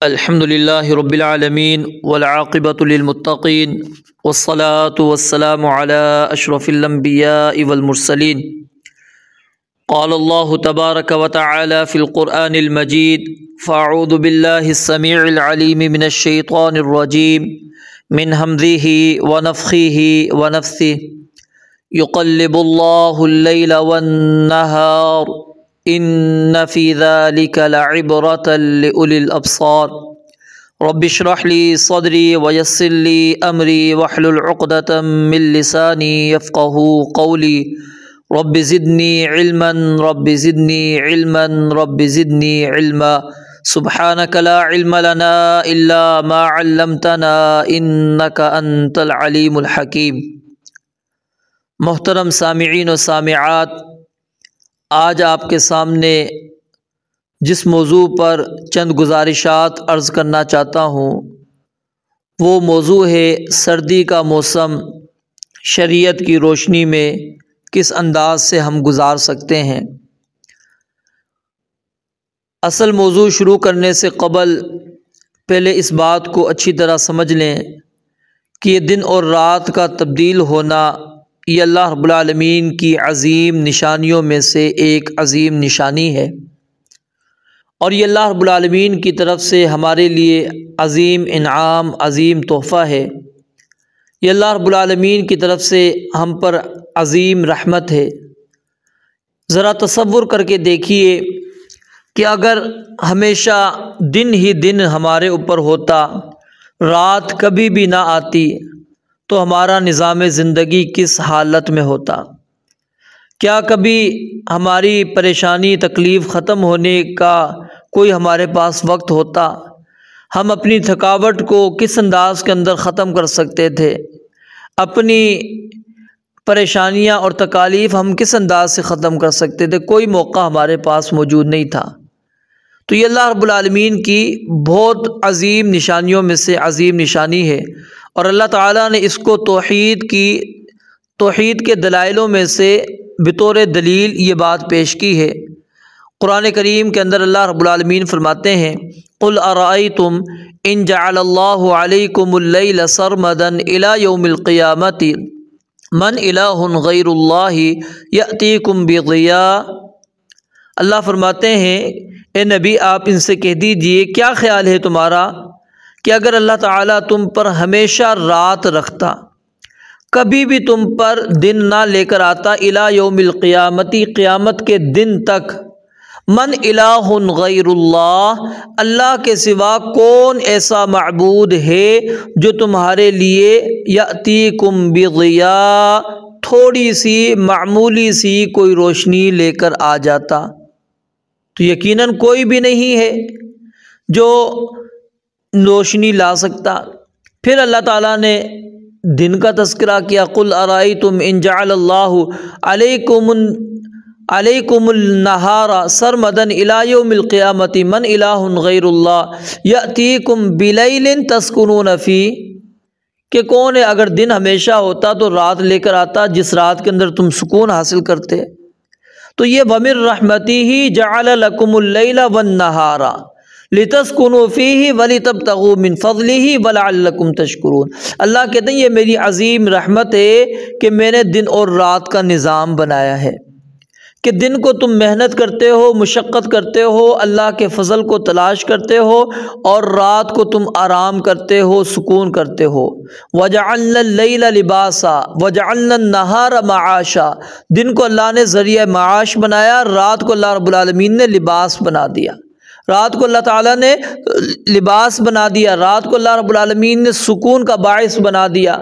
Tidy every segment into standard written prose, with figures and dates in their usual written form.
الحمد لله رب العالمين والعاقبة للمتقين والصلاة والسلام على أشرف الأنبياء والمرسلين. قال الله تبارك وتعالى في القرآن المجيد: فأعوذ بالله السميع العليم من الشيطان الرجيم من همزه ونفخه ونفثه. يقلب الله الليل والنهار إن في ذلك لعبرة لأولي الأبصار. رب اشرح لي صدري ويسر لي أمري واحلل عقدة من لساني يفقهوا قولي. رب زدني علما رب زدني علما رب زدني علما. سبحانك لا علم لنا إلا ما علمتنا إنك أنت العليم الحكيم. محترم سامعین و سامعات، آج آپ کے سامنے جس موضوع پر چند گزارشات عرض کرنا چاہتا ہوں وہ موضوع ہے سردی کا موسم شریعت کی روشنی میں کس انداز سے ہم گزار سکتے ہیں۔ اصل موضوع شروع کرنے سے قبل پہلے اس بات کو اچھی طرح سمجھ لیں کہ یہ دن اور رات کا تبدیل ہونا یہ اللہ رب العالمین کی عظیم نشانیوں میں سے ایک عظیم نشانی ہے، اور یہ اللہ رب العالمین کی طرف سے ہمارے لیے عظیم انعام، عظیم تحفہ ہے۔ یہ اللہ رب العالمین کی طرف سے ہم پر عظیم رحمت ہے۔ ذرا تصور کر کے دیکھیے کہ اگر ہمیشہ دن ہی دن ہمارے اوپر ہوتا، رات کبھی بھی نہ آتی، تو ہمارا نظام زندگی کس حالت میں ہوتا؟ کیا کبھی ہماری پریشانی تکلیف ختم ہونے کا کوئی ہمارے پاس وقت ہوتا؟ ہم اپنی تھکاوٹ کو کس انداز کے اندر ختم کر سکتے تھے؟ اپنی پریشانیاں اور تکالیف ہم کس انداز سے ختم کر سکتے تھے؟ کوئی موقع ہمارے پاس موجود نہیں تھا۔ تو یہ اللہ رب العالمین کی بہت عظیم نشانیوں میں سے عظیم نشانی ہے، اور اللہ تعالیٰ نے اس کو توحید کے دلائلوں میں سے بطور دلیل یہ بات پیش کی ہے۔ قرآن کریم کے اندر اللہ رب العالمین فرماتے ہیں: قُلْ أَرَأَيْتُمْ إِنْ جَعَلَ اللَّهُ عَلَيْكُمُ اللَّيْلَ سَرْمَدًا إِلَى يَوْمِ الْقِيَامَةِ مَنْ إِلَٰهٌ غَيْرُ اللَّهِ يَأْتِيكُمْ بِضِيَاءٍ۔ اللہ فرماتے ہیں اے نبی آپ ان سے کہہ دیجئے کیا خیال ہے تمہارا کہ اگر اللہ تعالیٰ تم پر ہمیشہ رات رکھتا، کبھی بھی تم پر دن نہ لے کر آتا، الی یوم القیامتی قیامت کے دن تک، من الہ غیر اللہ اللہ کے سوا کون ایسا معبود ہے جو تمہارے لیے یأتیکم بضیاء تھوڑی سی معمولی سی کوئی روشنی لے کر آ جاتا؟ تو یقیناً کوئی بھی نہیں ہے جو روشنی لا سکتا۔ پھر اللہ تعالیٰ نے دن کا تذکرہ کیا: قُلْ أَرَأَيْتُمْ إِنْ جَعَلَ اللَّهُ عَلَيْكُمُ النَّهَارَ سَرْمَدًا إِلَى يَوْمِ الْقِيَامَةِ مَنْ إِلَٰهٌ غَيْرُ اللَّهِ يَأْتِيكُمْ بِلَيْلٍ تَسْكُنُونَ فِيهِ کہ کون ہے اگر دن ہمیشہ ہوتا تو رات لے کر آتا جس رات کے اندر تم سکون حاصل کرتے۔ تو یہ وَمِن رَحْمَتِهِ جَعَلَ لَكُمُ اللَّيْلَ وَالنَّهَارَ لِتَسْكُنُوا فِيهِ وَلِتَبْتَغُوا مِن فَضْلِهِ وَلَعَلَّكُمْ تَشْكُرُونَ۔ اللہ کہتے ہیں یہ میری عظیم رحمت ہے کہ میں نے دن اور رات کا نظام بنایا ہے، کہ دن کو تم محنت کرتے ہو، مشقت کرتے ہو، اللہ کے فضل کو تلاش کرتے ہو، اور رات کو تم آرام کرتے ہو، سکون کرتے ہو۔ وَجَعَلْنَا اللَّيْلَ لِبَاسًا وَجَعَلْنَا النَّهَارَ مَعَاشًا دن کو اللہ نے ذریعہ معاش بنایا، رات کو اللہ رب العالمین نے لباس بنا دیا۔ رات کو اللہ تعالیٰ نے لباس بنا دیا، رات کو اللہ رب العالمین نے سکون کا باعث بنا دیا۔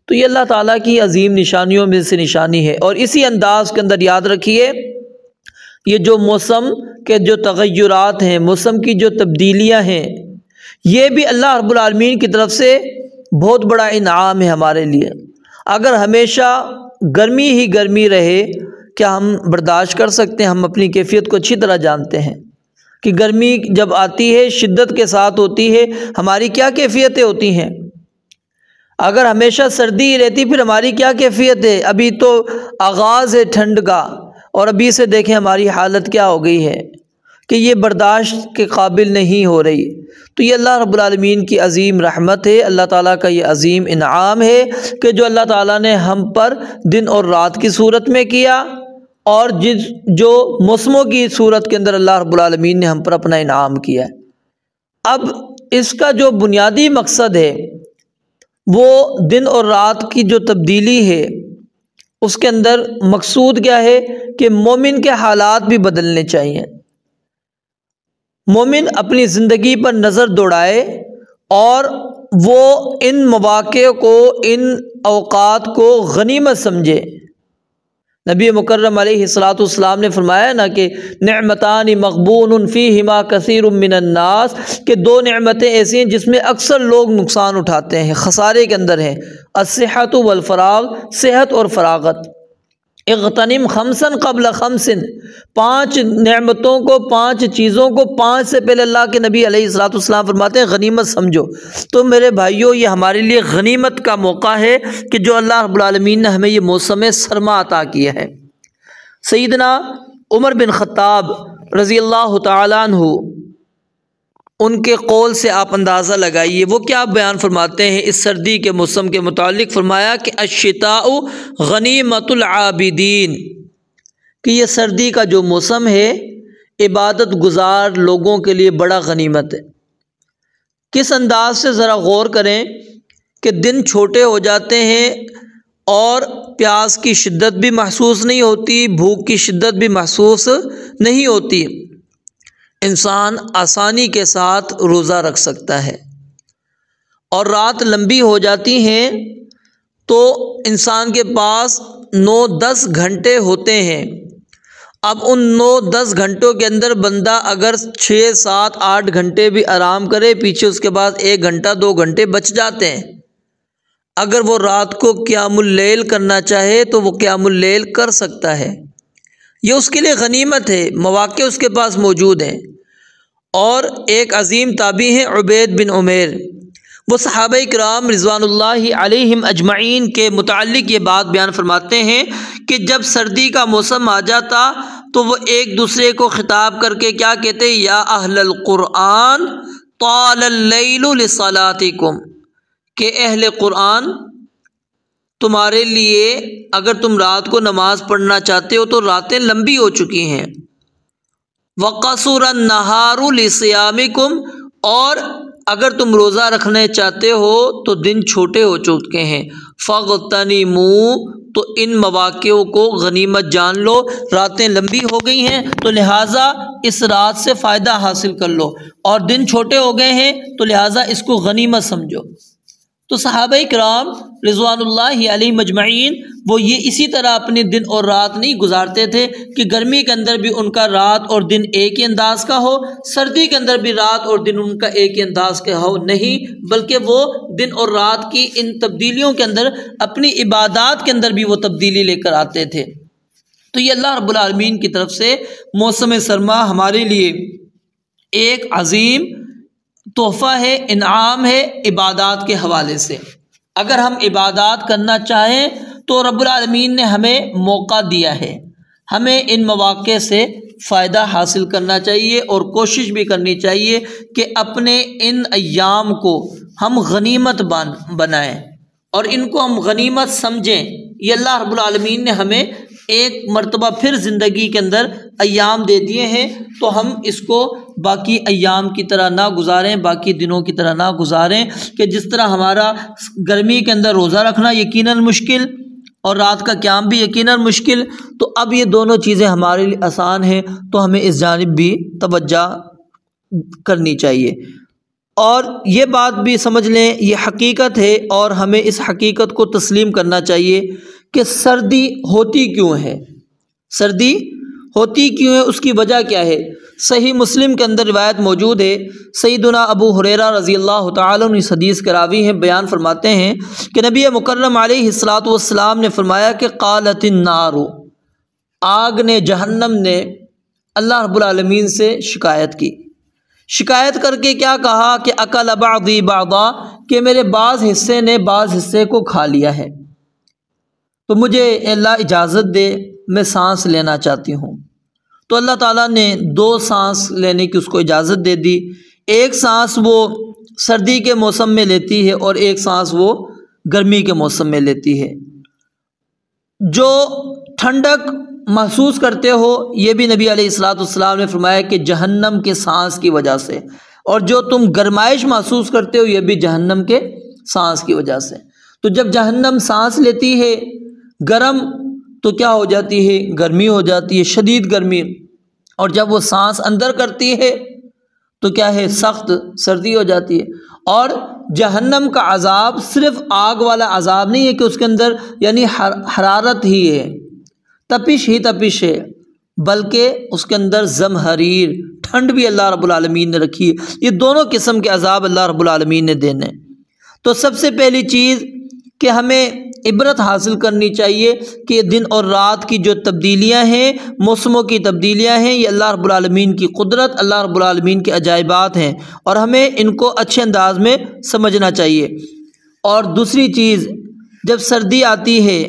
تو یہ اللہ تعالیٰ کی عظیم نشانیوں میں سے نشانی ہے۔ اور اسی انداز کے اندر یاد رکھیے یہ جو موسم کے جو تغیرات ہیں، موسم کی جو تبدیلیاں ہیں، یہ بھی اللہ رب العالمین کی طرف سے بہت بڑا انعام ہے ہمارے لیے۔ اگر ہمیشہ گرمی ہی گرمی رہے کیا ہم برداشت کر سکتے ہیں؟ ہم اپنی کیفیت کو اچھی طرح جانتے ہیں کہ گرمی جب آتی ہے شدت کے ساتھ ہوتی ہے، ہماری کیا کیفیتیں ہوتی ہیں۔ اگر ہمیشہ سردی ہی رہتی پھر ہماری کیا کیفیت ہے؟ ابھی تو آغاز ہے ٹھنڈ کا، اور ابھی سے دیکھیں ہماری حالت کیا ہو گئی ہے۔ کہ یہ برداشت کے قابل نہیں ہو رہی، تو یہ اللہ رب العالمین کی عظیم رحمت ہے، اللہ تعالیٰ کا یہ عظیم انعام ہے کہ جو اللہ تعالیٰ نے ہم پر دن اور رات کی صورت میں کیا، اور جو موسموں کی صورت کے اندر اللہ رب العالمین نے ہم پر اپنا انعام کیا ہے۔ اب اس کا جو بنیادی مقصد ہے وہ دن اور رات کی جو تبدیلی ہے، اس کے اندر مقصود کیا ہے کہ مومن کے حالات بھی بدلنے چاہیے۔ مومن اپنی زندگی پر نظر دوڑائے اور وہ ان مواقع کو، ان اوقات کو غنیمت سمجھے۔ نبی مکرم علیہ الصلاۃ والسلام نے فرمایا نا کہ نعمتان مغبون فیہما کثیر من الناس، کہ دو نعمتیں ایسی ہیں جس میں اکثر لوگ نقصان اٹھاتے ہیں، خسارے کے اندر ہیں۔ الصحۃ والفراغ، صحت اور فراغت۔ اغتنم خمسا قبل خمس، پانچ نعمتوں کو، پانچ چیزوں کو پانچ سے پہلے اللہ کے نبی علیہ الصلوۃ والسلام فرماتے ہیں غنیمت سمجھو۔ تو میرے بھائیوں، یہ ہمارے لیے غنیمت کا موقع ہے کہ جو اللہ رب العالمین نے ہمیں یہ موسم سرما عطا کیا ہے۔ سیدنا عمر بن خطاب رضی اللہ تعالیٰ عنہ، ان کے قول سے آپ اندازہ لگائیے وہ کیا بیان فرماتے ہیں اس سردی کے موسم کے متعلق۔ فرمایا کہ الشتاء غنیمت العابدین، کہ یہ سردی کا جو موسم ہے عبادت گزار لوگوں کے لیے بڑا غنیمت ہے۔ کس انداز سے ذرا غور کریں کہ دن چھوٹے ہو جاتے ہیں اور پیاس کی شدت بھی محسوس نہیں ہوتی، بھوک کی شدت بھی محسوس نہیں ہوتی، انسان آسانی کے ساتھ روزہ رکھ سکتا ہے۔ اور رات لمبی ہو جاتی ہیں تو انسان کے پاس 9-10 گھنٹے ہوتے ہیں۔ اب ان 9-10 گھنٹوں کے اندر بندہ اگر 6-7-8 گھنٹے بھی آرام کرے، پیچھے اس کے بعد 1 گھنٹہ 2 گھنٹے بچ جاتے ہیں۔ اگر وہ رات کو قیام اللیل کرنا چاہے تو وہ قیام اللیل کر سکتا ہے، یہ اس کے لیے غنیمت ہے، مواقع اس کے پاس موجود ہیں۔ اور ایک عظیم تابعی ہیں عبید بن عمیر، وہ صحابہ کرام رضوان اللہ علیہم اجمعین کے متعلق یہ بات بیان فرماتے ہیں کہ جب سردی کا موسم آ جاتا تو وہ ایک دوسرے کو خطاب کر کے کیا کہتے، یا اہل القرآن طال اللیل لصلاتکم، کہ اہل قرآن تمہارے لیے اگر تم رات کو نماز پڑھنا چاہتے ہو تو راتیں لمبی ہو چکی ہیں۔ وَقَصُرَ النَّهَارُ لِصِيَامِكُمْ، اور اگر تم روزہ رکھنے چاہتے ہو تو دن چھوٹے ہو چکے ہیں۔ فَاغْتَنِمُوا، تو ان مواقعوں کو غنیمت جان لو، راتیں لمبی ہو گئی ہیں تو لہٰذا اس رات سے فائدہ حاصل کر لو، اور دن چھوٹے ہو گئے ہیں تو لہٰذا اس کو غنیمت سمجھو۔ تو صحابہ کرام رضوان اللہ علیہ مجمعین وہ یہ اسی طرح اپنے دن اور رات نہیں گزارتے تھے کہ گرمی کے اندر بھی ان کا رات اور دن ایک ہی انداز کا ہو، سردی کے اندر بھی رات اور دن ان کا ایک ہی انداز کا ہو، نہیں، بلکہ وہ دن اور رات کی ان تبدیلیوں کے اندر اپنی عبادات کے اندر بھی وہ تبدیلی لے کر آتے تھے۔ تو یہ اللہ رب العالمین کی طرف سے موسم سرما ہمارے لیے ایک عظیم تحفہ ہے، انعام ہے عبادات کے حوالے سے۔ اگر ہم عبادات کرنا چاہیں تو رب العالمین نے ہمیں موقع دیا ہے، ہمیں ان مواقع سے فائدہ حاصل کرنا چاہیے اور کوشش بھی کرنی چاہیے کہ اپنے ان ایام کو ہم غنیمت بنائیں اور ان کو ہم غنیمت سمجھیں۔ یہ اللہ رب العالمین نے ہمیں ایک مرتبہ پھر زندگی کے اندر ایام دے دیے ہیں، تو ہم اس کو باقی ایام کی طرح نہ گزاریں، باقی دنوں کی طرح نہ گزاریں کہ جس طرح ہمارا گرمی کے اندر روزہ رکھنا یقیناً مشکل اور رات کا قیام بھی یقیناً مشکل، تو اب یہ دونوں چیزیں ہمارے لیے آسان ہیں، تو ہمیں اس جانب بھی توجہ کرنی چاہیے۔ اور یہ بات بھی سمجھ لیں، یہ حقیقت ہے اور ہمیں اس حقیقت کو تسلیم کرنا چاہیے کہ سردی ہوتی کیوں ہے، سردی ہوتی کیوں ہے، اس کی وجہ کیا ہے۔ صحیح مسلم کے اندر روایت موجود ہے، سیدنا ابو ہریرہ رضی اللہ تعالیٰ عنہ اس حدیث کے راوی ہیں، بیان فرماتے ہیں کہ نبی مکرم علیہ الصلاۃ والسلام نے فرمایا کہ قالت النار، آگ نے، جہنم نے اللہ رب العالمین سے شکایت کی، شکایت کر کے کیا کہا کہ اکل بعضی بعضا، کہ میرے بعض حصے نے بعض حصے کو کھا لیا ہے، تو مجھے اللہ اجازت دے، میں سانس لینا چاہتی ہوں۔ تو اللہ تعالیٰ نے 2 سانس لینے کی اس کو اجازت دے دی۔ ایک سانس وہ سردی کے موسم میں لیتی ہے اور ایک سانس وہ گرمی کے موسم میں لیتی ہے۔ جو ٹھنڈک محسوس کرتے ہو یہ بھی نبی علیہ السلام نے فرمایا کہ جہنم کے سانس کی وجہ سے، اور جو تم گرمائش محسوس کرتے ہو یہ بھی جہنم کے سانس کی وجہ سے۔ تو جب جہنم سانس لیتی ہے گرم تو کیا ہو جاتی ہے؟ گرمی ہو جاتی ہے، شدید گرمی، اور جب وہ سانس اندر کرتی ہے تو کیا ہے؟ سخت سردی ہو جاتی ہے۔ اور جہنم کا عذاب صرف آگ والا عذاب نہیں ہے کہ اس کے اندر یعنی حرارت ہی ہے، تپش ہی تپش ہے، بلکہ اس کے اندر زمہریر ٹھنڈ بھی اللہ رب العالمین نے رکھی ہے۔ یہ دونوں قسم کے عذاب اللہ رب العالمین نے دینے۔ تو سب سے پہلی چیز کہ ہمیں عبرت حاصل کرنی چاہیے کہ دن اور رات کی جو تبدیلیاں ہیں، موسموں کی تبدیلیاں ہیں، یہ اللہ رب العالمین کی قدرت، اللہ رب العالمین کے عجائبات ہیں، اور ہمیں ان کو اچھے انداز میں سمجھنا چاہیے۔ اور دوسری چیز، جب سردی آتی ہے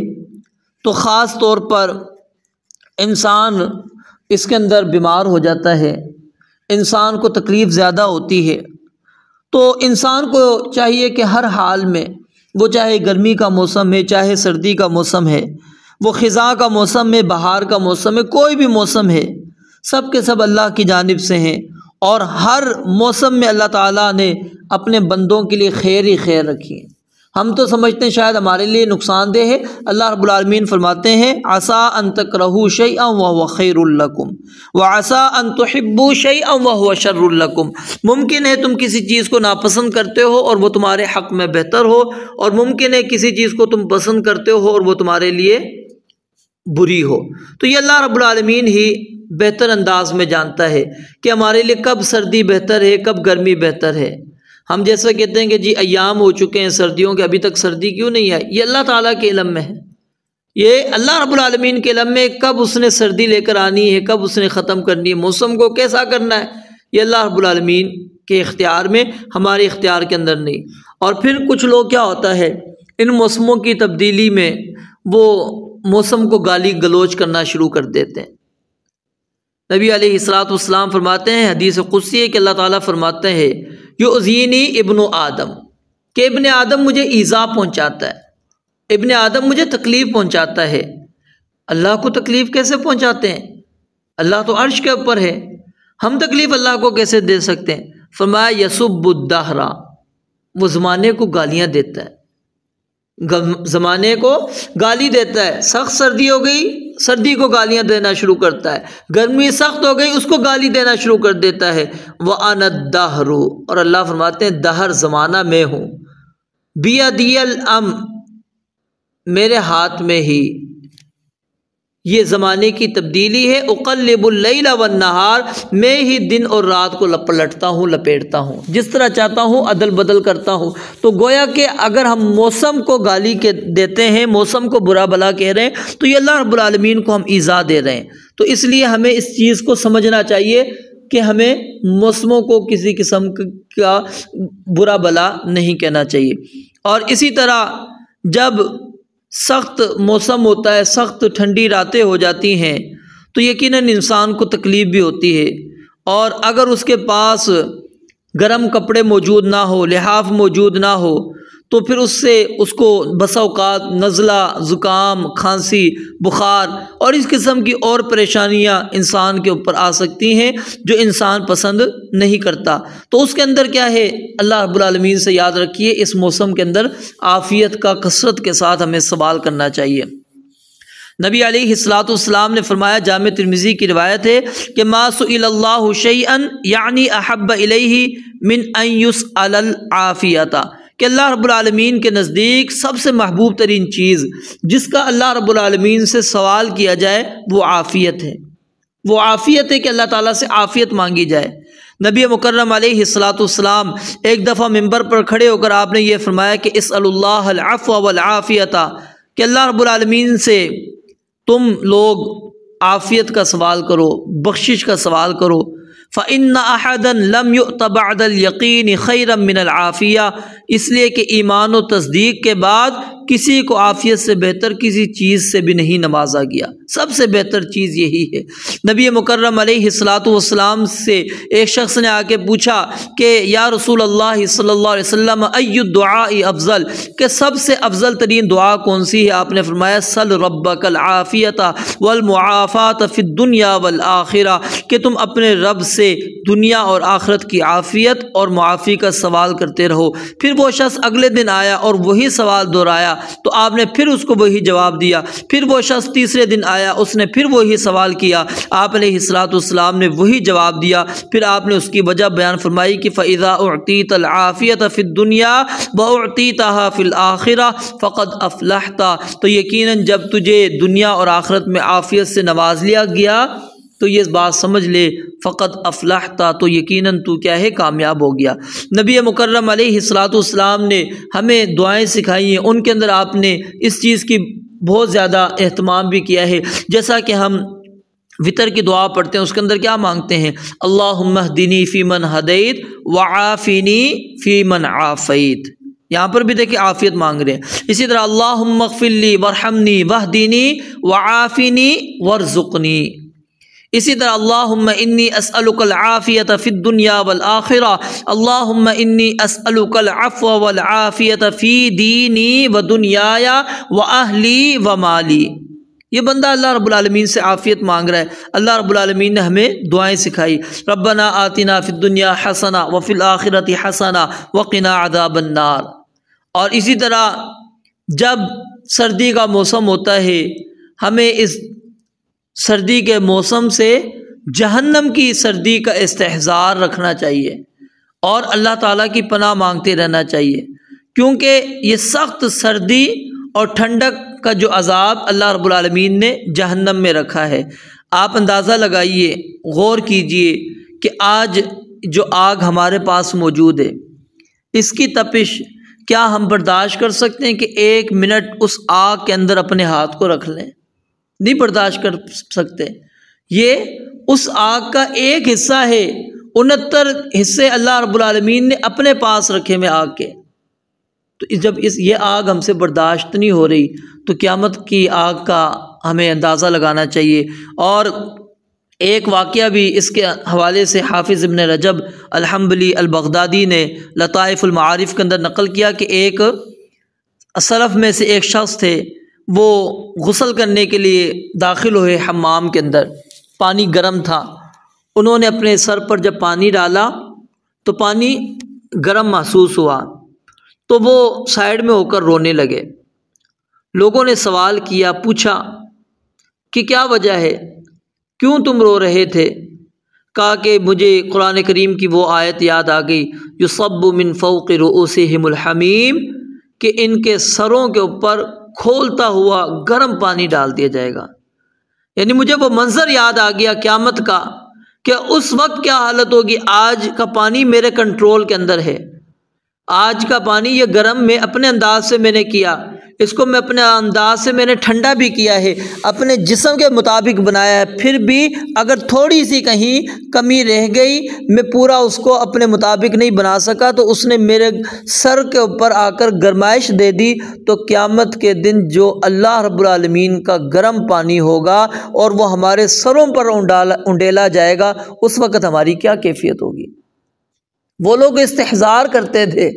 تو خاص طور پر انسان اس کے اندر بیمار ہو جاتا ہے، انسان کو تکلیف زیادہ ہوتی ہے۔ تو انسان کو چاہیے کہ ہر حال میں، وہ چاہے گرمی کا موسم ہے، چاہے سردی کا موسم ہے، وہ خزاں کا موسم ہے، بہار کا موسم ہے، کوئی بھی موسم ہے، سب کے سب اللہ کی جانب سے ہیں، اور ہر موسم میں اللہ تعالیٰ نے اپنے بندوں کے لیے خیر ہی خیر رکھی ہے۔ ہم تو سمجھتے ہیں شاید ہمارے لیے نقصان دہ ہے، اللہ رب العالمین فرماتے ہیں عسیٰ ان تکرہوا شیئا وہو خیر لکم وعسیٰ ان تحبوا شیئا وہو شر لکم۔ ممکن ہے تم کسی چیز کو ناپسند کرتے ہو اور وہ تمہارے حق میں بہتر ہو، اور ممکن ہے کسی چیز کو تم پسند کرتے ہو اور وہ تمہارے لیے بری ہو۔ تو یہ اللہ رب العالمین ہی بہتر انداز میں جانتا ہے کہ ہمارے لیے کب سردی بہتر ہے، کب گرمی بہتر ہے۔ ہم جیسا کہتے ہیں کہ جی ایام ہو چکے ہیں سردیوں کے، ابھی تک سردی کیوں نہیں آئی؟ یہ اللہ تعالیٰ کے علم میں ہے، یہ اللہ رب العالمین کے علم میں کب اس نے سردی لے کر آنی ہے، کب اس نے ختم کرنی ہے، موسم کو کیسا کرنا ہے، یہ اللہ رب العالمین کے اختیار میں، ہمارے اختیار کے اندر نہیں۔ اور پھر کچھ لوگ کیا ہوتا ہے، ان موسموں کی تبدیلی میں وہ موسم کو گالی گلوچ کرنا شروع کر دیتے ہیں۔ نبی علیہ السلام فرماتے ہیں، حدیث قدسی ہے کہ اللہ تعالیٰ فرماتے ہیں یؤذینی ابن آدم، کہ ابن آدم مجھے ایذا پہنچاتا ہے، ابن آدم مجھے تکلیف پہنچاتا ہے۔ اللہ کو تکلیف کیسے پہنچاتے ہیں؟ اللہ تو عرش کے اوپر ہے، ہم تکلیف اللہ کو کیسے دے سکتے ہیں؟ فرمایا یسب الدہر، وہ زمانے کو گالیاں دیتا ہے، زمانے کو گالی دیتا ہے۔ سخت سردی ہو گئی، سردی کو گالیاں دینا شروع کرتا ہے، گرمی سخت ہو گئی، اس کو گالی دینا شروع کر دیتا ہے۔ وَأَنَا الدَّهْرُ، اور اللہ فرماتے ہیں دہر زمانہ میں ہوں، بِيَدِيَ الْأَمْرُ، میرے ہاتھ میں ہی یہ زمانے کی تبدیلی ہے۔ اقلب اللیل والنہار، میں ہی دن اور رات کو پلٹتا ہوں، لپیٹتا ہوں، جس طرح چاہتا ہوں عدل بدل کرتا ہوں۔ تو گویا کہ اگر ہم موسم کو گالی کے دیتے ہیں، موسم کو برا بلا کہہ رہے ہیں، تو یہ اللہ رب العالمین کو ہم ایذا دے رہے ہیں۔ تو اس لیے ہمیں اس چیز کو سمجھنا چاہیے کہ ہمیں موسموں کو کسی قسم کا برا بلا نہیں کہنا چاہیے۔ اور اسی طرح جب سخت موسم ہوتا ہے، سخت ٹھنڈی راتیں ہو جاتی ہیں، تو یقیناً انسان کو تکلیف بھی ہوتی ہے، اور اگر اس کے پاس گرم کپڑے موجود نہ ہو، لحاف موجود نہ ہو، تو پھر اس کو بسا اوقات نزلہ، زکام، کھانسی، بخار اور اس قسم کی اور پریشانیاں انسان کے اوپر آ سکتی ہیں جو انسان پسند نہیں کرتا۔ تو اس کے اندر کیا ہے، اللہ رب العالمین سے یاد رکھیے اس موسم کے اندر عافیت کا کثرت کے ساتھ ہمیں سوال کرنا چاہیے۔ نبی علیہ السلام نے فرمایا، جامع ترمذی کی روایت ہے کہ ما سئل اللہ شیئا یعنی احب الیہ من ان یسأل العافیۃ، کہ اللہ رب العالمین کے نزدیک سب سے محبوب ترین چیز جس کا اللہ رب العالمین سے سوال کیا جائے وہ عافیت ہے، وہ عافیت ہے کہ اللہ تعالیٰ سے عافیت مانگی جائے۔ نبی مکرم علیہ السلام ایک دفعہ ممبر پر کھڑے ہو کر آپ نے یہ فرمایا کہ اسأل اللہ العفو والعافیۃ، کہ اللہ رب العالمین سے تم لوگ عافیت کا سوال کرو، بخشش کا سوال کرو۔ فَإِنَّ أَحَدًا لَمْ يُؤْتَ بَعْدَ الْيَقِينِ خَيْرًا مِنَ الْعَافِيَةِ، اس لیے کہ ایمان و تصدیق کے بعد کسی کو عافیت سے بہتر کسی چیز سے بھی نہیں نوازا گیا۔ سب سے بہتر چیز یہی ہے۔ نبی مکرم علیہ الصلاۃ والسلام سے ایک شخص نے آ کے پوچھا کہ یا رسول اللہ صلی اللہ علیہ وسلم ای الدعاء افضل، کہ سب سے افضل ترین دعا کون سی ہے؟ آپ نے فرمایا سل ربک العافیۃ والمعافات فی الدنیا والآخرہ، کہ تم اپنے رب سے دنیا اور آخرت کی عافیت اور معافی کا سوال کرتے رہو۔ پھر وہ شخص اگلے دن آیا اور وہی سوال دہرایا تو آپ نے پھر اس کو وہی جواب دیا۔ پھر وہ شخص تیسرے دن آیا، اس نے پھر وہی سوال کیا، آپ علیہ الصلاۃ والسلام نے وہی جواب دیا۔ پھر آپ نے اس کی وجہ بیان فرمائی کہ فَإِذَا أُعْطِيتَ الْعَافِيَةَ فِي الدُّنْيَا وَأُعْطِيتَهَا فِي الْآخِرَةِ فَقَدْ أَفْلَحْتَ، تو یقیناً جب تجھے دنیا اور آخرت میں عافیت سے نواز لیا گیا تو یہ بات سمجھ لے فقط افلحتا، تو یقیناً تو کیا ہے؟ کامیاب ہو گیا۔ نبی مکرم علیہ الصلاۃ والسلام نے ہمیں دعائیں سکھائی ہیں، ان کے اندر آپ نے اس چیز کی بہت زیادہ اہتمام بھی کیا ہے۔ جیسا کہ ہم وطر کی دعا پڑھتے ہیں، اس کے اندر کیا مانگتے ہیں؟ اللہم اہدنی فی من ہدیت وعافنی فی من عافیت، یہاں پر بھی دیکھیں عافیت مانگ رہے ہیں۔ اسی طرح اللہم اغفر لی وارحمنی واہدنی وعافنی وارزقنی، اسی طرح اللہم انی اسألک العافیۃ فی الدنیا والآخرہ، اللہم انی اسألک العفو والعافیۃ فی دینی ودنیای واہلی ومالی۔ یہ بندہ اللہ رب العالمین سے عافیت مانگ رہا ہے۔ اللہ رب العالمین نے ہمیں دعائیں سکھائی، ربنا آتنا فی الدنیا حسنہ وفی الآخرۃ حسنہ وقنا عذاب النار۔ اور اسی طرح جب سردی کا موسم ہوتا ہے، ہمیں اس سردی کے موسم سے جہنم کی سردی کا استحضار رکھنا چاہیے اور اللہ تعالیٰ کی پناہ مانگتے رہنا چاہیے، کیونکہ یہ سخت سردی اور ٹھنڈک کا جو عذاب اللہ رب العالمین نے جہنم میں رکھا ہے، آپ اندازہ لگائیے، غور کیجئے کہ آج جو آگ ہمارے پاس موجود ہے، اس کی تپش کیا ہم برداشت کر سکتے ہیں کہ ایک منٹ اس آگ کے اندر اپنے ہاتھ کو رکھ لیں؟ نہیں برداشت کر سکتے۔ یہ اس آگ کا ایک حصہ ہے، 69 حصے اللہ رب العالمین نے اپنے پاس رکھے میں آگ کے۔ تو جب یہ آگ ہم سے برداشت نہیں ہو رہی تو قیامت کی آگ کا ہمیں اندازہ لگانا چاہیے۔ اور ایک واقعہ بھی اس کے حوالے سے حافظ ابن رجب الحنبلی البغدادی نے لطائف المعارف کے اندر نقل کیا کہ ایک سلف میں سے ایک شخص تھے، وہ غسل کرنے کے لیے داخل ہوئے حمام کے اندر، پانی گرم تھا، انہوں نے اپنے سر پر جب پانی ڈالا تو پانی گرم محسوس ہوا تو وہ سائیڈ میں ہو کر رونے لگے۔ لوگوں نے سوال کیا، پوچھا کہ کیا وجہ ہے، کیوں تم رو رہے تھے؟ کہا کہ مجھے قرآن کریم کی وہ آیت یاد آ گئی، یصب من فوق رؤوسہم الحمیم، کہ ان کے سروں کے اوپر کھولتا ہوا گرم پانی ڈال دیا جائے گا۔ یعنی مجھے وہ منظر یاد آ گیا قیامت کا کہ اس وقت کیا حالت ہوگی۔ آج کا پانی میرے کنٹرول کے اندر ہے، آج کا پانی یہ گرم میں اپنے انداز سے میں نے کیا، اس کو میں اپنے انداز سے میں نے ٹھنڈا بھی کیا ہے، اپنے جسم کے مطابق بنایا ہے، پھر بھی اگر تھوڑی سی کہیں کمی رہ گئی، میں پورا اس کو اپنے مطابق نہیں بنا سکا تو اس نے میرے سر کے اوپر آ کر گرمائش دے دی۔ تو قیامت کے دن جو اللہ رب العالمین کا گرم پانی ہوگا اور وہ ہمارے سروں پر انڈیلا جائے گا، اس وقت ہماری کیا کیفیت ہوگی۔ وہ لوگ استحضار کرتے تھے،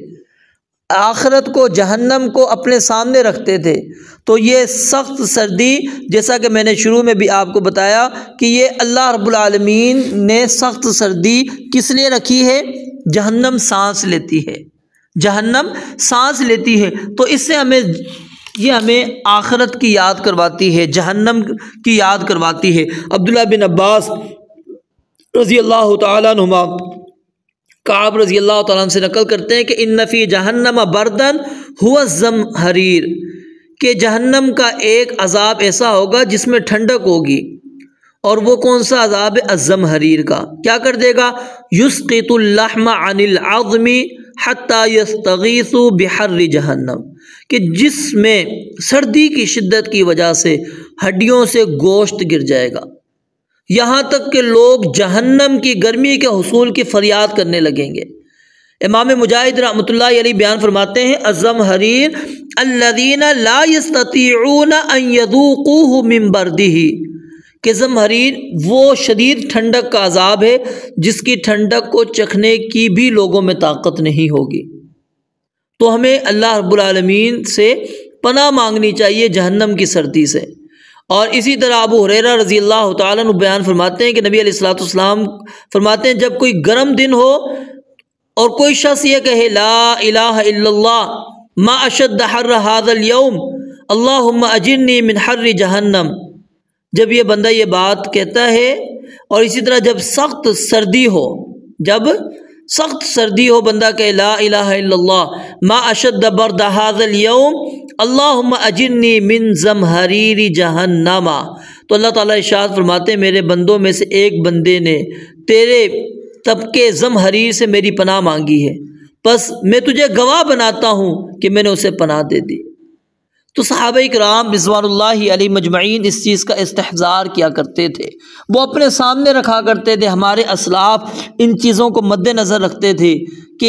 آخرت کو، جہنم کو اپنے سامنے رکھتے تھے۔ تو یہ سخت سردی، جیسا کہ میں نے شروع میں بھی آپ کو بتایا کہ یہ اللہ رب العالمین نے سخت سردی کس لیے رکھی ہے؟ جہنم سانس لیتی ہے، جہنم سانس لیتی ہے، تو اس سے ہمیں آخرت کی یاد کرواتی ہے، جہنم کی یاد کرواتی ہے۔ عبداللہ بن عباس رضی اللہ تعالیٰ عنہما کعب رضی اللہ تعالیٰ عنہ سے نقل کرتے ہیں کہ ان فی جہنم بردن هو الزمہریر، کہ جہنم کا ایک عذاب ایسا ہوگا جس میں ٹھنڈک ہوگی، اور وہ کون سا عذاب ہے؟ الزمہریر کا۔ کیا کر دے گا؟ یسقط اللحم عن العظم حتی یستغیث بحر جہنم، کہ جس میں سردی کی شدت کی وجہ سے ہڈیوں سے گوشت گر جائے گا، یہاں تک کہ لوگ جہنم کی گرمی کے حصول کی فریاد کرنے لگیں گے۔ امام مجاہد رحمۃ اللہ علیہ بیان فرماتے ہیں الزمہریر الذین لا یستطیعون ان یذوقوہ من بردہ، کہ زمہریر وہ شدید ٹھنڈک کا عذاب ہے جس کی ٹھنڈک کو چکھنے کی بھی لوگوں میں طاقت نہیں ہوگی۔ تو ہمیں اللہ رب العالمین سے پناہ مانگنی چاہیے جہنم کی سردی سے۔ اور اسی طرح ابو ہریرہ رضی اللہ تعالیٰ عنہ بیان فرماتے ہیں کہ نبی علیہ الصلوۃ والسلام فرماتے ہیں جب کوئی گرم دن ہو اور کوئی شخص یہ کہے لا الہ الا اللہ ما اشد حر هذا اليوم اللہم اجرنی من حر جہنم، جب یہ بندہ یہ بات کہتا ہے، اور اسی طرح جب سخت سردی ہو، بندہ کہے لا الہ الا اللہ ما اشد برد هذا اليوم اللہم اجرنی من زمہریر جہنم، تو اللہ تعالیٰ ارشاد فرماتے ہیں میرے بندوں میں سے ایک بندے نے تیرے طبقے زمہریر سے میری پناہ مانگی ہے، بس میں تجھے گواہ بناتا ہوں کہ میں نے اسے پناہ دے دی۔ تو صحابہ کرام رضوان اللہ علیہ مجمعین اس چیز کا استحضار کیا کرتے تھے، وہ اپنے سامنے رکھا کرتے تھے۔ ہمارے اسلاف ان چیزوں کو مد نظر رکھتے تھے کہ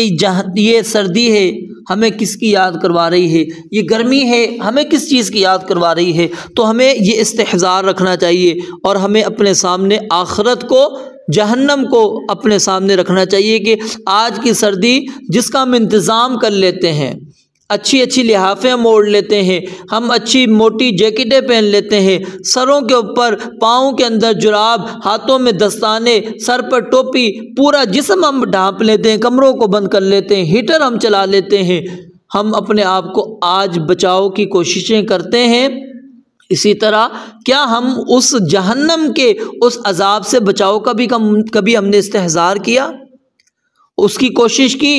یہ سردی ہے ہمیں کس کی یاد کروا رہی ہے، یہ گرمی ہے ہمیں کس چیز کی یاد کروا رہی ہے۔ تو ہمیں یہ استحضار رکھنا چاہیے اور ہمیں اپنے سامنے آخرت کو، جہنم کو اپنے سامنے رکھنا چاہیے کہ آج کی سردی جس کا ہم انتظام کر لیتے ہیں، اچھی اچھی لحافیں موڑ لیتے ہیں، ہم اچھی موٹی جیکٹیں پہن لیتے ہیں، سروں کے اوپر، پاؤں کے اندر جراب، ہاتھوں میں دستانے، سر پر ٹوپی، پورا جسم ہم ڈھانپ لیتے ہیں، کمروں کو بند کر لیتے ہیں، ہیٹر ہم چلا لیتے ہیں، ہم اپنے آپ کو آج بچاؤ کی کوششیں کرتے ہیں۔ اسی طرح کیا ہم اس جہنم کے اس عذاب سے بچاؤ کا بھی کبھی ہم نے استحضار کیا، اس کی کوشش کی؟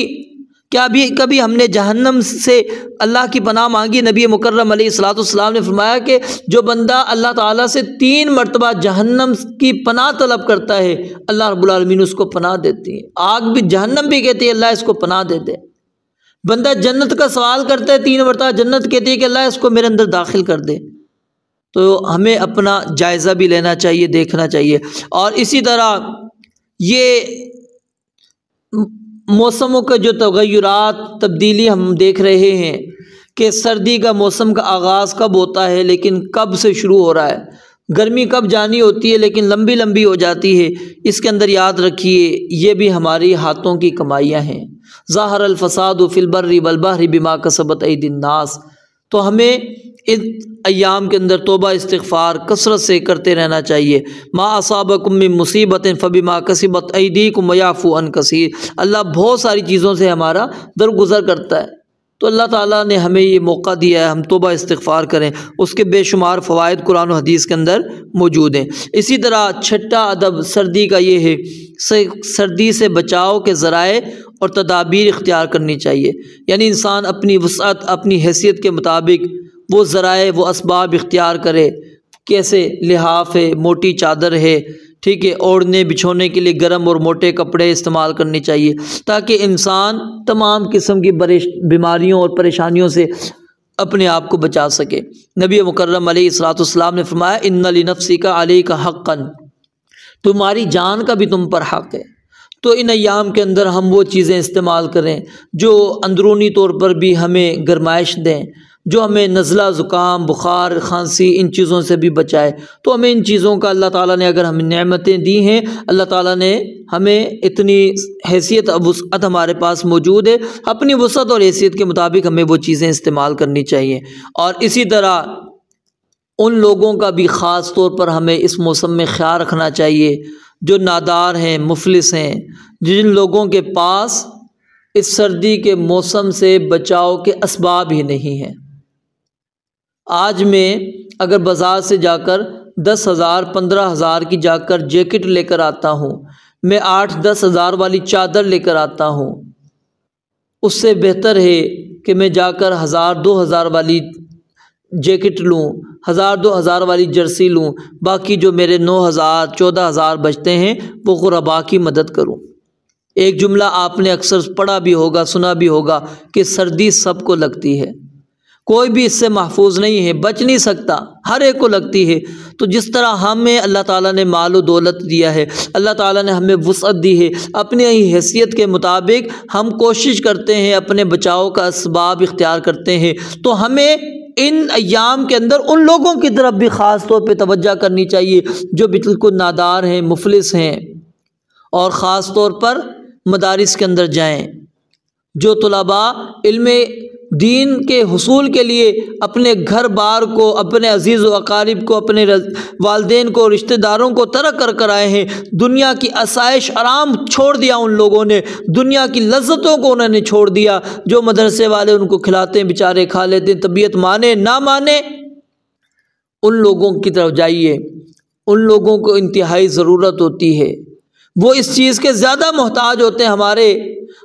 کیا کبھی ہم نے جہنم سے اللہ کی پناہ مانگی؟ نبی مکرم علیہ الصلوۃ والسلام نے فرمایا کہ جو بندہ اللہ تعالیٰ سے 3 مرتبہ جہنم کی پناہ طلب کرتا ہے اللہ رب العالمین اس کو پناہ دیتی ہے۔ آگ بھی، جہنم بھی کہتی ہے اللہ اس کو پناہ دے دے۔ بندہ جنت کا سوال کرتا ہے 3 مرتبہ، جنت کہتی ہے کہ اللہ اس کو میرے اندر داخل کر دے۔ تو ہمیں اپنا جائزہ بھی لینا چاہیے، دیکھنا چاہیے۔ اور اسی طرح یہ موسموں کے جو تغیرات، تبدیلی ہم دیکھ رہے ہیں کہ سردی کا موسم کا آغاز کب ہوتا ہے لیکن کب سے شروع ہو رہا ہے، گرمی کب جانی ہوتی ہے لیکن لمبی لمبی ہو جاتی ہے۔ اس کے اندر یاد رکھیے یہ بھی ہماری ہاتھوں کی کمائیاں ہیں۔ ظاہر الفساد فی البر والبحر بما کسبت ایدی الناس۔ تو ہمیں ان ایام کے اندر توبہ استغفار کثرت سے کرتے رہنا چاہیے۔ ما اصابکم من مصیبت فبما کسبت ایدیکم ویعفو عن کثیر۔ اللہ بہت ساری چیزوں سے ہمارا درگزر کرتا ہے، تو اللہ تعالیٰ نے ہمیں یہ موقع دیا ہے ہم توبہ استغفار کریں، اس کے بے شمار فوائد قرآن و حدیث کے اندر موجود ہیں۔ اسی طرح چھٹا ادب سردی کا یہ ہے، سردی سے بچاؤ کے ذرائع اور تدابیر اختیار کرنی چاہیے، یعنی انسان اپنی وسعت، اپنی حیثیت کے مطابق وہ ذرائع، وہ اسباب اختیار کرے۔ کیسے؟ لحاف ہے، موٹی چادر ہے، ٹھیک ہے، اوڑھنے بچھونے کے لیے گرم اور موٹے کپڑے استعمال کرنے چاہیے تاکہ انسان تمام قسم کی بیماریوں اور پریشانیوں سے اپنے آپ کو بچا سکے۔ نبی مکرم علیہ الصلوۃ والسلام نے فرمایا ان لنفسک علیک حقا، تمہاری جان کا بھی تم پر حق ہے۔ تو ان ایام کے اندر ہم وہ چیزیں استعمال کریں جو اندرونی طور پر بھی ہمیں گرمائش دیں، جو ہمیں نزلہ، زکام، بخار، کھانسی ان چیزوں سے بھی بچائے۔ تو ہمیں ان چیزوں کا اللہ تعالیٰ نے اگر ہمیں نعمتیں دی ہیں، اللہ تعالیٰ نے ہمیں اتنی حیثیت، وسعت ہمارے پاس موجود ہے، اپنی وسعت اور حیثیت کے مطابق ہمیں وہ چیزیں استعمال کرنی چاہیے۔ اور اسی طرح ان لوگوں کا بھی خاص طور پر ہمیں اس موسم میں خیال رکھنا چاہیے جو نادار ہیں، مفلس ہیں، جن لوگوں کے پاس اس سردی کے موسم سے بچاؤ کے اسباب ہی نہیں ہیں۔ آج میں اگر بازار سے جا کر 10,000 15,000 کی جا کر جیکٹ لے کر آتا ہوں، میں 8-10 ہزار والی چادر لے کر آتا ہوں، اس سے بہتر ہے کہ میں جا کر 1,000-2,000 والی جیکٹ لوں، 1,000-2,000 والی جرسی لوں، باقی جو میرے 9,000-14,000 بچتے ہیں وہ غرباء کی مدد کروں۔ ایک جملہ آپ نے اکثر پڑھا بھی ہوگا، سنا بھی ہوگا کہ سردی سب کو لگتی ہے۔ کوئی بھی اس سے محفوظ نہیں ہے، بچ نہیں سکتا، ہر ایک کو لگتی ہے۔ تو جس طرح ہمیں اللہ تعالیٰ نے مال و دولت دیا ہے، اللہ تعالیٰ نے ہمیں وسعت دی ہے، اپنی حیثیت کے مطابق ہم کوشش کرتے ہیں، اپنے بچاؤ کا اسباب اختیار کرتے ہیں، تو ہمیں ان ایام کے اندر ان لوگوں کی طرف بھی خاص طور پہ توجہ کرنی چاہیے جو بالکل نادار ہیں، مفلس ہیں، اور خاص طور پر مدارس کے اندر جائیں۔ جو طلباء علم دین کے حصول کے لیے اپنے گھر بار کو، اپنے عزیز و اقارب کو، اپنے والدین کو، رشتہ داروں کو ترک کر کر آئے ہیں، دنیا کی آسائش آرام چھوڑ دیا ان لوگوں نے، دنیا کی لذتوں کو انہوں نے چھوڑ دیا۔ جو مدرسے والے ان کو کھلاتے ہیں، بیچارے کھا لیتے ہیں، طبیعت مانے نہ مانے، ان لوگوں کی طرف جائیے۔ ان لوگوں کو انتہائی ضرورت ہوتی ہے، وہ اس چیز کے زیادہ محتاج ہوتے ہیں ہمارے۔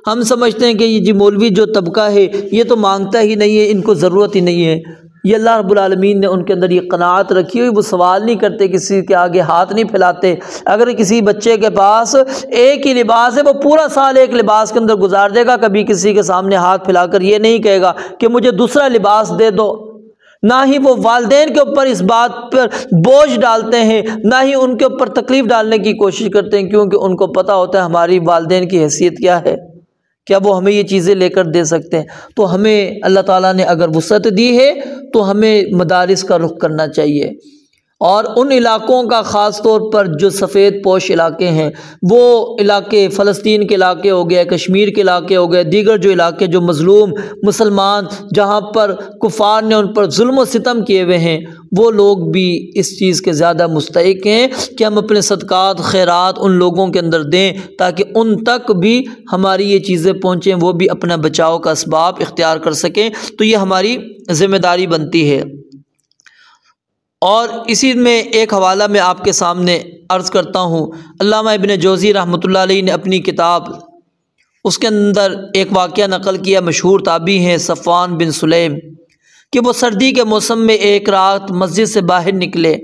ہم سمجھتے ہیں کہ یہ مولوی جو طبقہ ہے یہ تو مانگتا ہی نہیں ہے، ان کو ضرورت ہی نہیں ہے۔ یہ اللہ رب العالمین نے ان کے اندر یہ قناعت رکھی ہوئی، وہ سوال نہیں کرتے، کسی کے آگے ہاتھ نہیں پھیلاتے۔ اگر کسی بچے کے پاس ایک ہی لباس ہے، وہ پورا سال ایک لباس کے اندر گزار دے گا، کبھی کسی کے سامنے ہاتھ پھیلا کر یہ نہیں کہے گا کہ مجھے دوسرا لباس دے دو۔ نہ ہی وہ والدین کے اوپر اس بات پر بوجھ ڈالتے ہیں، نہ ہی ان کے اوپر تکلیف ڈالنے کی کوشش کرتے ہیں، کیونکہ ان کو پتہ ہوتا ہے ہماری والدین کی حیثیت کیا ہے، کیا وہ ہمیں یہ چیزیں لے کر دے سکتے ہیں۔ تو ہمیں اللہ تعالیٰ نے اگر وسعت دی ہے تو ہمیں مدارس کا رخ کرنا چاہیے، اور ان علاقوں کا خاص طور پر جو سفید پوش علاقے ہیں، وہ علاقے فلسطین کے علاقے ہو گئے، کشمیر کے علاقے ہو گئے، دیگر جو علاقے جو مظلوم مسلمان جہاں پر کفار نے ان پر ظلم و ستم کیے ہوئے ہیں، وہ لوگ بھی اس چیز کے زیادہ مستحق ہیں کہ ہم اپنے صدقات خیرات ان لوگوں کے اندر دیں، تاکہ ان تک بھی ہماری یہ چیزیں پہنچیں، وہ بھی اپنا بچاؤ کا اسباب اختیار کر سکیں۔ تو یہ ہماری ذمہ داری بنتی ہے۔ اور اسی میں ایک حوالہ میں آپ کے سامنے عرض کرتا ہوں۔ علامہ ابن جوزی رحمۃ اللہ علیہ نے اپنی کتاب، اس کے اندر ایک واقعہ نقل کیا، مشہور تابعی ہیں صفوان بن سلیم، کہ وہ سردی کے موسم میں ایک رات مسجد سے باہر نکلے،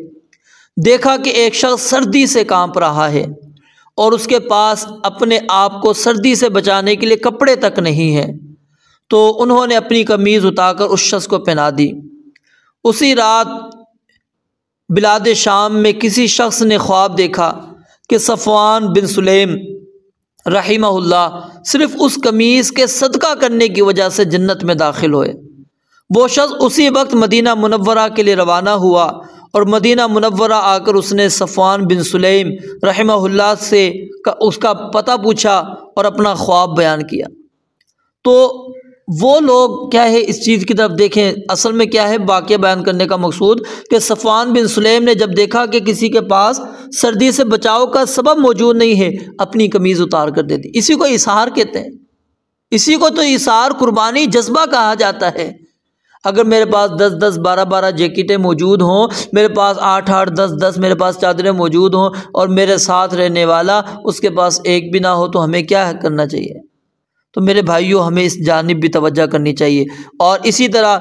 دیکھا کہ ایک شخص سردی سے کانپ رہا ہے اور اس کے پاس اپنے آپ کو سردی سے بچانے کے لیے کپڑے تک نہیں ہیں۔ تو انہوں نے اپنی قمیض اتار کر اس شخص کو پہنا دی۔ اسی رات بلاد شام میں کسی شخص نے خواب دیکھا کہ صفوان بن سلیم رحمہ اللہ صرف اس قمیض کے صدقہ کرنے کی وجہ سے جنت میں داخل ہوئے۔ وہ شخص اسی وقت مدینہ منورہ کے لیے روانہ ہوا، اور مدینہ منورہ آ کر اس نے صفوان بن سلیم رحمہ اللہ سے اس کا پتہ پوچھا اور اپنا خواب بیان کیا۔ تو وہ لوگ کیا ہے اس چیز کی طرف دیکھیں، اصل میں کیا ہے واقعہ بیان کرنے کا مقصود، کہ صفوان بن سلیم نے جب دیکھا کہ کسی کے پاس سردی سے بچاؤ کا سبب موجود نہیں ہے، اپنی قمیض اتار کر دے دی۔ اسی کو اظہار کہتے ہیں، اسی کو تو اظہار قربانی جذبہ کہا جاتا ہے۔ اگر میرے پاس 10 12 جیکٹیں موجود ہوں، میرے پاس 8 10 میرے پاس چادریں موجود ہوں، اور میرے ساتھ رہنے والا اس کے پاس ایک بھی نہ ہو، تو ہمیں کیا کرنا چاہیے؟ تو میرے بھائیوں، ہمیں اس جانب بھی توجہ کرنی چاہیے، اور اسی طرح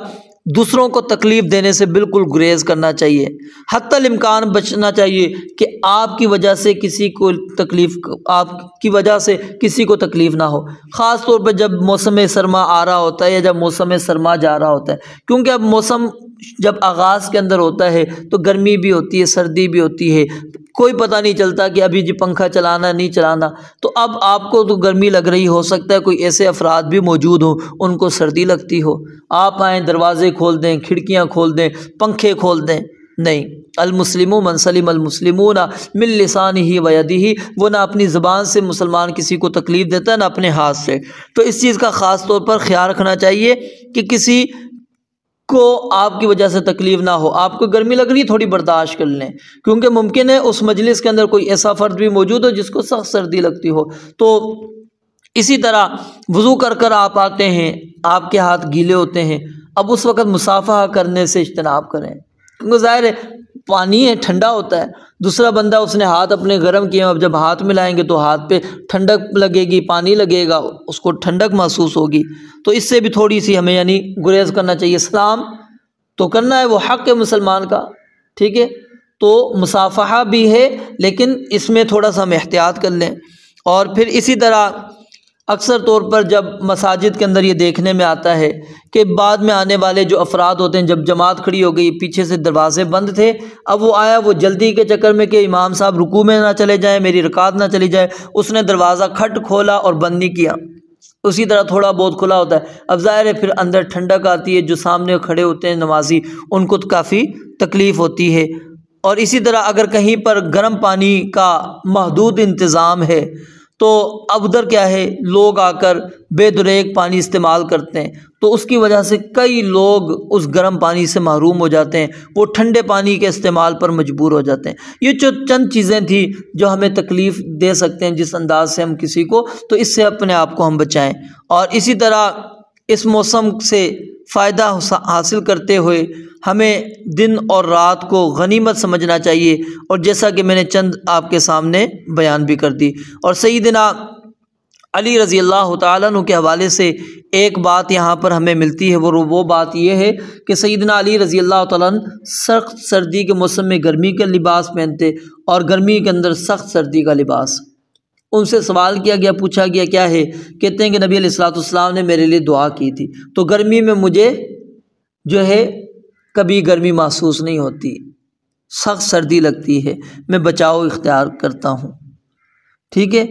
دوسروں کو تکلیف دینے سے بالکل گریز کرنا چاہیے، حتی الامکان بچنا چاہیے کہ آپ کی وجہ سے کسی کو تکلیف، آپ کی وجہ سے کسی کو تکلیف نہ ہو، خاص طور پہ جب موسم سرما آ رہا ہوتا ہے یا جب موسم سرما جا رہا ہوتا ہے، کیونکہ اب موسم جب آغاز کے اندر ہوتا ہے تو گرمی بھی ہوتی ہے، سردی بھی ہوتی ہے، کوئی پتہ نہیں چلتا کہ ابھی جی پنکھا چلانا نہیں چلانا۔ تو اب آپ کو تو گرمی لگ رہی، ہو سکتا ہے کوئی ایسے افراد بھی موجود ہوں ان کو سردی لگتی ہو، آپ آئیں دروازے کھول دیں، کھڑکیاں کھول دیں، پنکھے کھول دیں، نہیں۔ المسلم من سلم المسلمون من لسانہ و یدہ، وہ نہ اپنی زبان سے مسلمان کسی کو تکلیف دیتا ہے نہ اپنے ہاتھ سے۔ تو اس چیز کا خاص طور پر خیال رکھنا چاہیے کہ کسی کو آپ کی وجہ سے تکلیف نہ ہو۔ آپ کو گرمی لگ رہی، تھوڑی برداشت کر لیں، کیونکہ ممکن ہے اس مجلس کے اندر کوئی ایسا فرد بھی موجود ہو جس کو سخت سردی لگتی ہو۔ تو اسی طرح وضو کر کر آپ آتے ہیں، آپ کے ہاتھ گیلے ہوتے ہیں، اب اس وقت مصافحہ کرنے سے اجتناب کریں، کیونکہ ظاہر ہے پانی ہے، ٹھنڈا ہوتا ہے، دوسرا بندہ اس نے ہاتھ اپنے گرم کیے، اب جب ہاتھ ملائیں گے تو ہاتھ پہ ٹھنڈک لگے گی، پانی لگے گا، اس کو ٹھنڈک محسوس ہوگی، تو اس سے بھی تھوڑی سی ہمیں یعنی گریز کرنا چاہیے۔ سلام تو کرنا ہے، وہ حق ہے مسلمان کا، ٹھیک ہے، تو مصافحہ بھی ہے، لیکن اس میں تھوڑا سا ہم احتیاط کر لیں۔ اور پھر اسی طرح اکثر طور پر جب مساجد کے اندر یہ دیکھنے میں آتا ہے کہ بعد میں آنے والے جو افراد ہوتے ہیں، جب جماعت کھڑی ہو گئی، پیچھے سے دروازے بند تھے، اب وہ آیا، وہ جلدی کے چکر میں کہ امام صاحب رکوع میں نہ چلے جائیں، میری رکعت نہ چلی جائے، اس نے دروازہ کھٹ کھولا اور بند نہیں کیا، اسی طرح تھوڑا بہت کھلا ہوتا ہے۔ اب ظاہر ہے پھر اندر ٹھنڈک آتی ہے، جو سامنے کھڑے ہوتے ہیں نمازی ان کو کافی تکلیف ہوتی ہے۔ اور اسی طرح اگر کہیں پر گرم پانی کا محدود انتظام ہے تو اب ادھر کیا ہے، لوگ آ کر بے دریغ پانی استعمال کرتے ہیں، تو اس کی وجہ سے کئی لوگ اس گرم پانی سے محروم ہو جاتے ہیں، وہ ٹھنڈے پانی کے استعمال پر مجبور ہو جاتے ہیں۔ یہ جو چند چیزیں تھیں جو ہمیں تکلیف دے سکتے ہیں جس انداز سے ہم کسی کو، تو اس سے اپنے آپ کو ہم بچائیں۔ اور اسی طرح اس موسم سے فائدہ حاصل کرتے ہوئے ہمیں دن اور رات کو غنیمت سمجھنا چاہیے، اور جیسا کہ میں نے چند آپ کے سامنے بیان بھی کر دی۔ اور سیدنا علی رضی اللہ تعالیٰ عنہ کے حوالے سے ایک بات یہاں پر ہمیں ملتی ہے، وہ بات یہ ہے کہ سیدنا علی رضی اللہ تعالیٰ عنہ سخت سردی کے موسم میں گرمی کا لباس پہنتے اور گرمی کے اندر سخت سردی کا لباس۔ ان سے سوال کیا گیا، پوچھا گیا کیا ہے، کہتے ہیں کہ نبی علیہ الصلوۃ والسلام نے میرے لیے دعا کی تھی، تو گرمی میں مجھے جو ہے کبھی گرمی محسوس نہیں ہوتی، سخت سردی لگتی ہے، میں بچاؤ اختیار کرتا ہوں، ٹھیک ہے،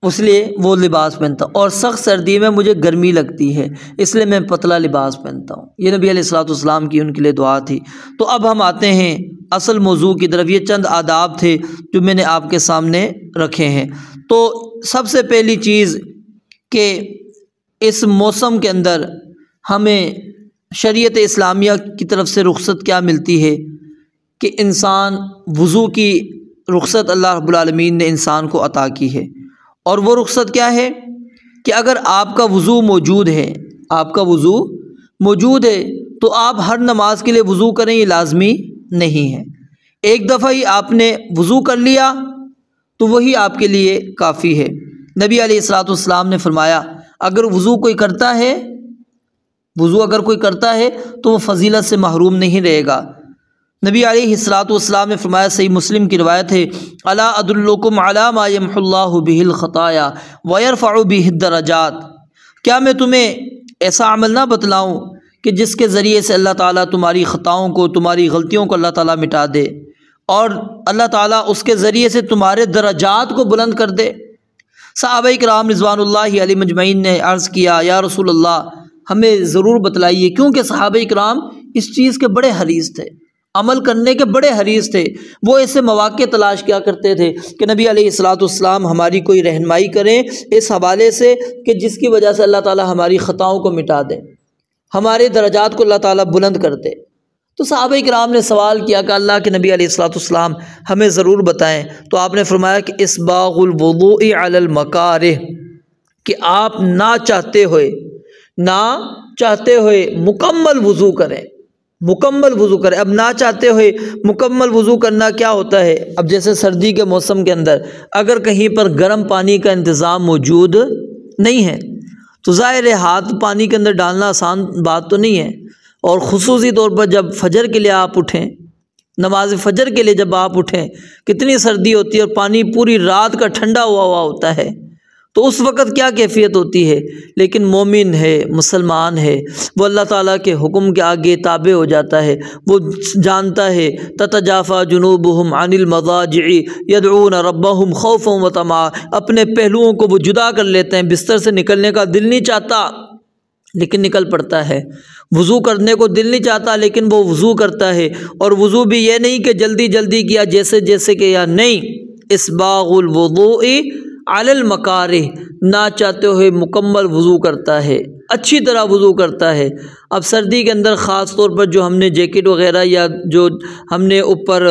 اس لیے وہ لباس پہنتا ہوں، اور سخت سردی میں مجھے گرمی لگتی ہے اس لیے میں پتلا لباس پہنتا ہوں۔ یہ نبی علیہ الصلوۃ والسلام کی ان کے لیے دعا تھی۔ تو اب ہم آتے ہیں اصل موضوع کی طرف۔ یہ چند آداب تھے جو میں نے آپ کے سامنے رکھے ہیں۔ تو سب سے پہلی چیز کہ اس موسم کے اندر ہمیں شریعت اسلامیہ کی طرف سے رخصت کیا ملتی ہے کہ انسان وضو کی رخصت اللہ رب العالمین نے انسان کو عطا کی ہے۔ اور وہ رخصت کیا ہے کہ اگر آپ کا وضو موجود ہے، آپ کا وضو موجود ہے تو آپ ہر نماز کے لیے وضو کریں، یہ لازمی نہیں ہے۔ ایک دفعہ ہی آپ نے وضو کر لیا تو وہی آپ کے لیے کافی ہے۔ نبی علیہ الصلوۃ والسلام نے فرمایا اگر وضو کوئی کرتا ہے، وضو اگر کوئی کرتا ہے تو وہ فضیلت سے محروم نہیں رہے گا۔ نبی علیہ الصلوۃ والسلام نے فرمایا، صحیح مسلم کی روایت ہے، الا ادلکم علی ما یمحو اللہ بہ الخطایا ویرفع بہ الدرجات، کیا میں تمہیں ایسا عمل نہ بتلاؤں کہ جس کے ذریعے سے اللہ تعالیٰ تمہاری خطاؤں کو، تمہاری غلطیوں کو اللہ تعالیٰ مٹا دے، اور اللہ تعالیٰ اس کے ذریعے سے تمہارے درجات کو بلند کر دے۔ صحابہ کرام رضوان اللہ علیہم اجمعین نے عرض کیا، یا رسول اللہ ہمیں ضرور بتلائیے، کیونکہ صحابہ کرام اس چیز کے بڑے حریص تھے، عمل کرنے کے بڑے حریص تھے۔ وہ ایسے مواقع تلاش کیا کرتے تھے کہ نبی علیہ الصلوۃ والسلام ہماری کوئی رہنمائی کریں اس حوالے سے کہ جس کی وجہ سے اللہ تعالیٰ ہماری خطاؤں کو مٹا دے، ہمارے درجات کو اللہ تعالیٰ بلند کر دے۔ تو صحابہ کرام نے سوال کیا کہ اللہ کے نبی علیہ الصلوۃ والسلام ہمیں ضرور بتائیں، تو آپ نے فرمایا کہ اسباغ الوضوء علی المکارہ، کہ آپ نہ چاہتے ہوئے مکمل وضو کریں، مکمل وضو کریں۔ اب نہ چاہتے ہوئے مکمل وضو کرنا کیا ہوتا ہے؟ اب جیسے سردی کے موسم کے اندر اگر کہیں پر گرم پانی کا انتظام موجود نہیں ہے تو ظاہر ہے ہاتھ پانی کے اندر ڈالنا آسان بات تو نہیں ہے، اور خصوصی طور پر جب فجر کے لیے آپ اٹھیں، نماز فجر کے لیے جب آپ اٹھیں، کتنی سردی ہوتی ہے اور پانی پوری رات کا ٹھنڈا ہوا ہوتا ہے، تو اس وقت کیا کیفیت ہوتی ہے۔ لیکن مومن ہے، مسلمان ہے، وہ اللہ تعالیٰ کے حکم کے آگے تابع ہو جاتا ہے، وہ جانتا ہے تتجافا جنوبہم عن المضاجع یدعون ربہم خوفا وطمعا، اپنے پہلوؤں کو وہ جدا کر لیتے ہیں، بستر سے نکلنے کا دل نہیں چاہتا لیکن نکل پڑتا ہے، وضو کرنے کو دل نہیں چاہتا لیکن وہ وضو کرتا ہے، اور وضو بھی یہ نہیں کہ جلدی جلدی کیا جیسے کہ یا نہیں، اسباغ الوضوء علی المکارہ، نہ چاہتے ہوئے مکمل وضو کرتا ہے، اچھی طرح وضو کرتا ہے۔ اب سردی کے اندر خاص طور پر جو ہم نے جیکٹ وغیرہ یا جو ہم نے اوپر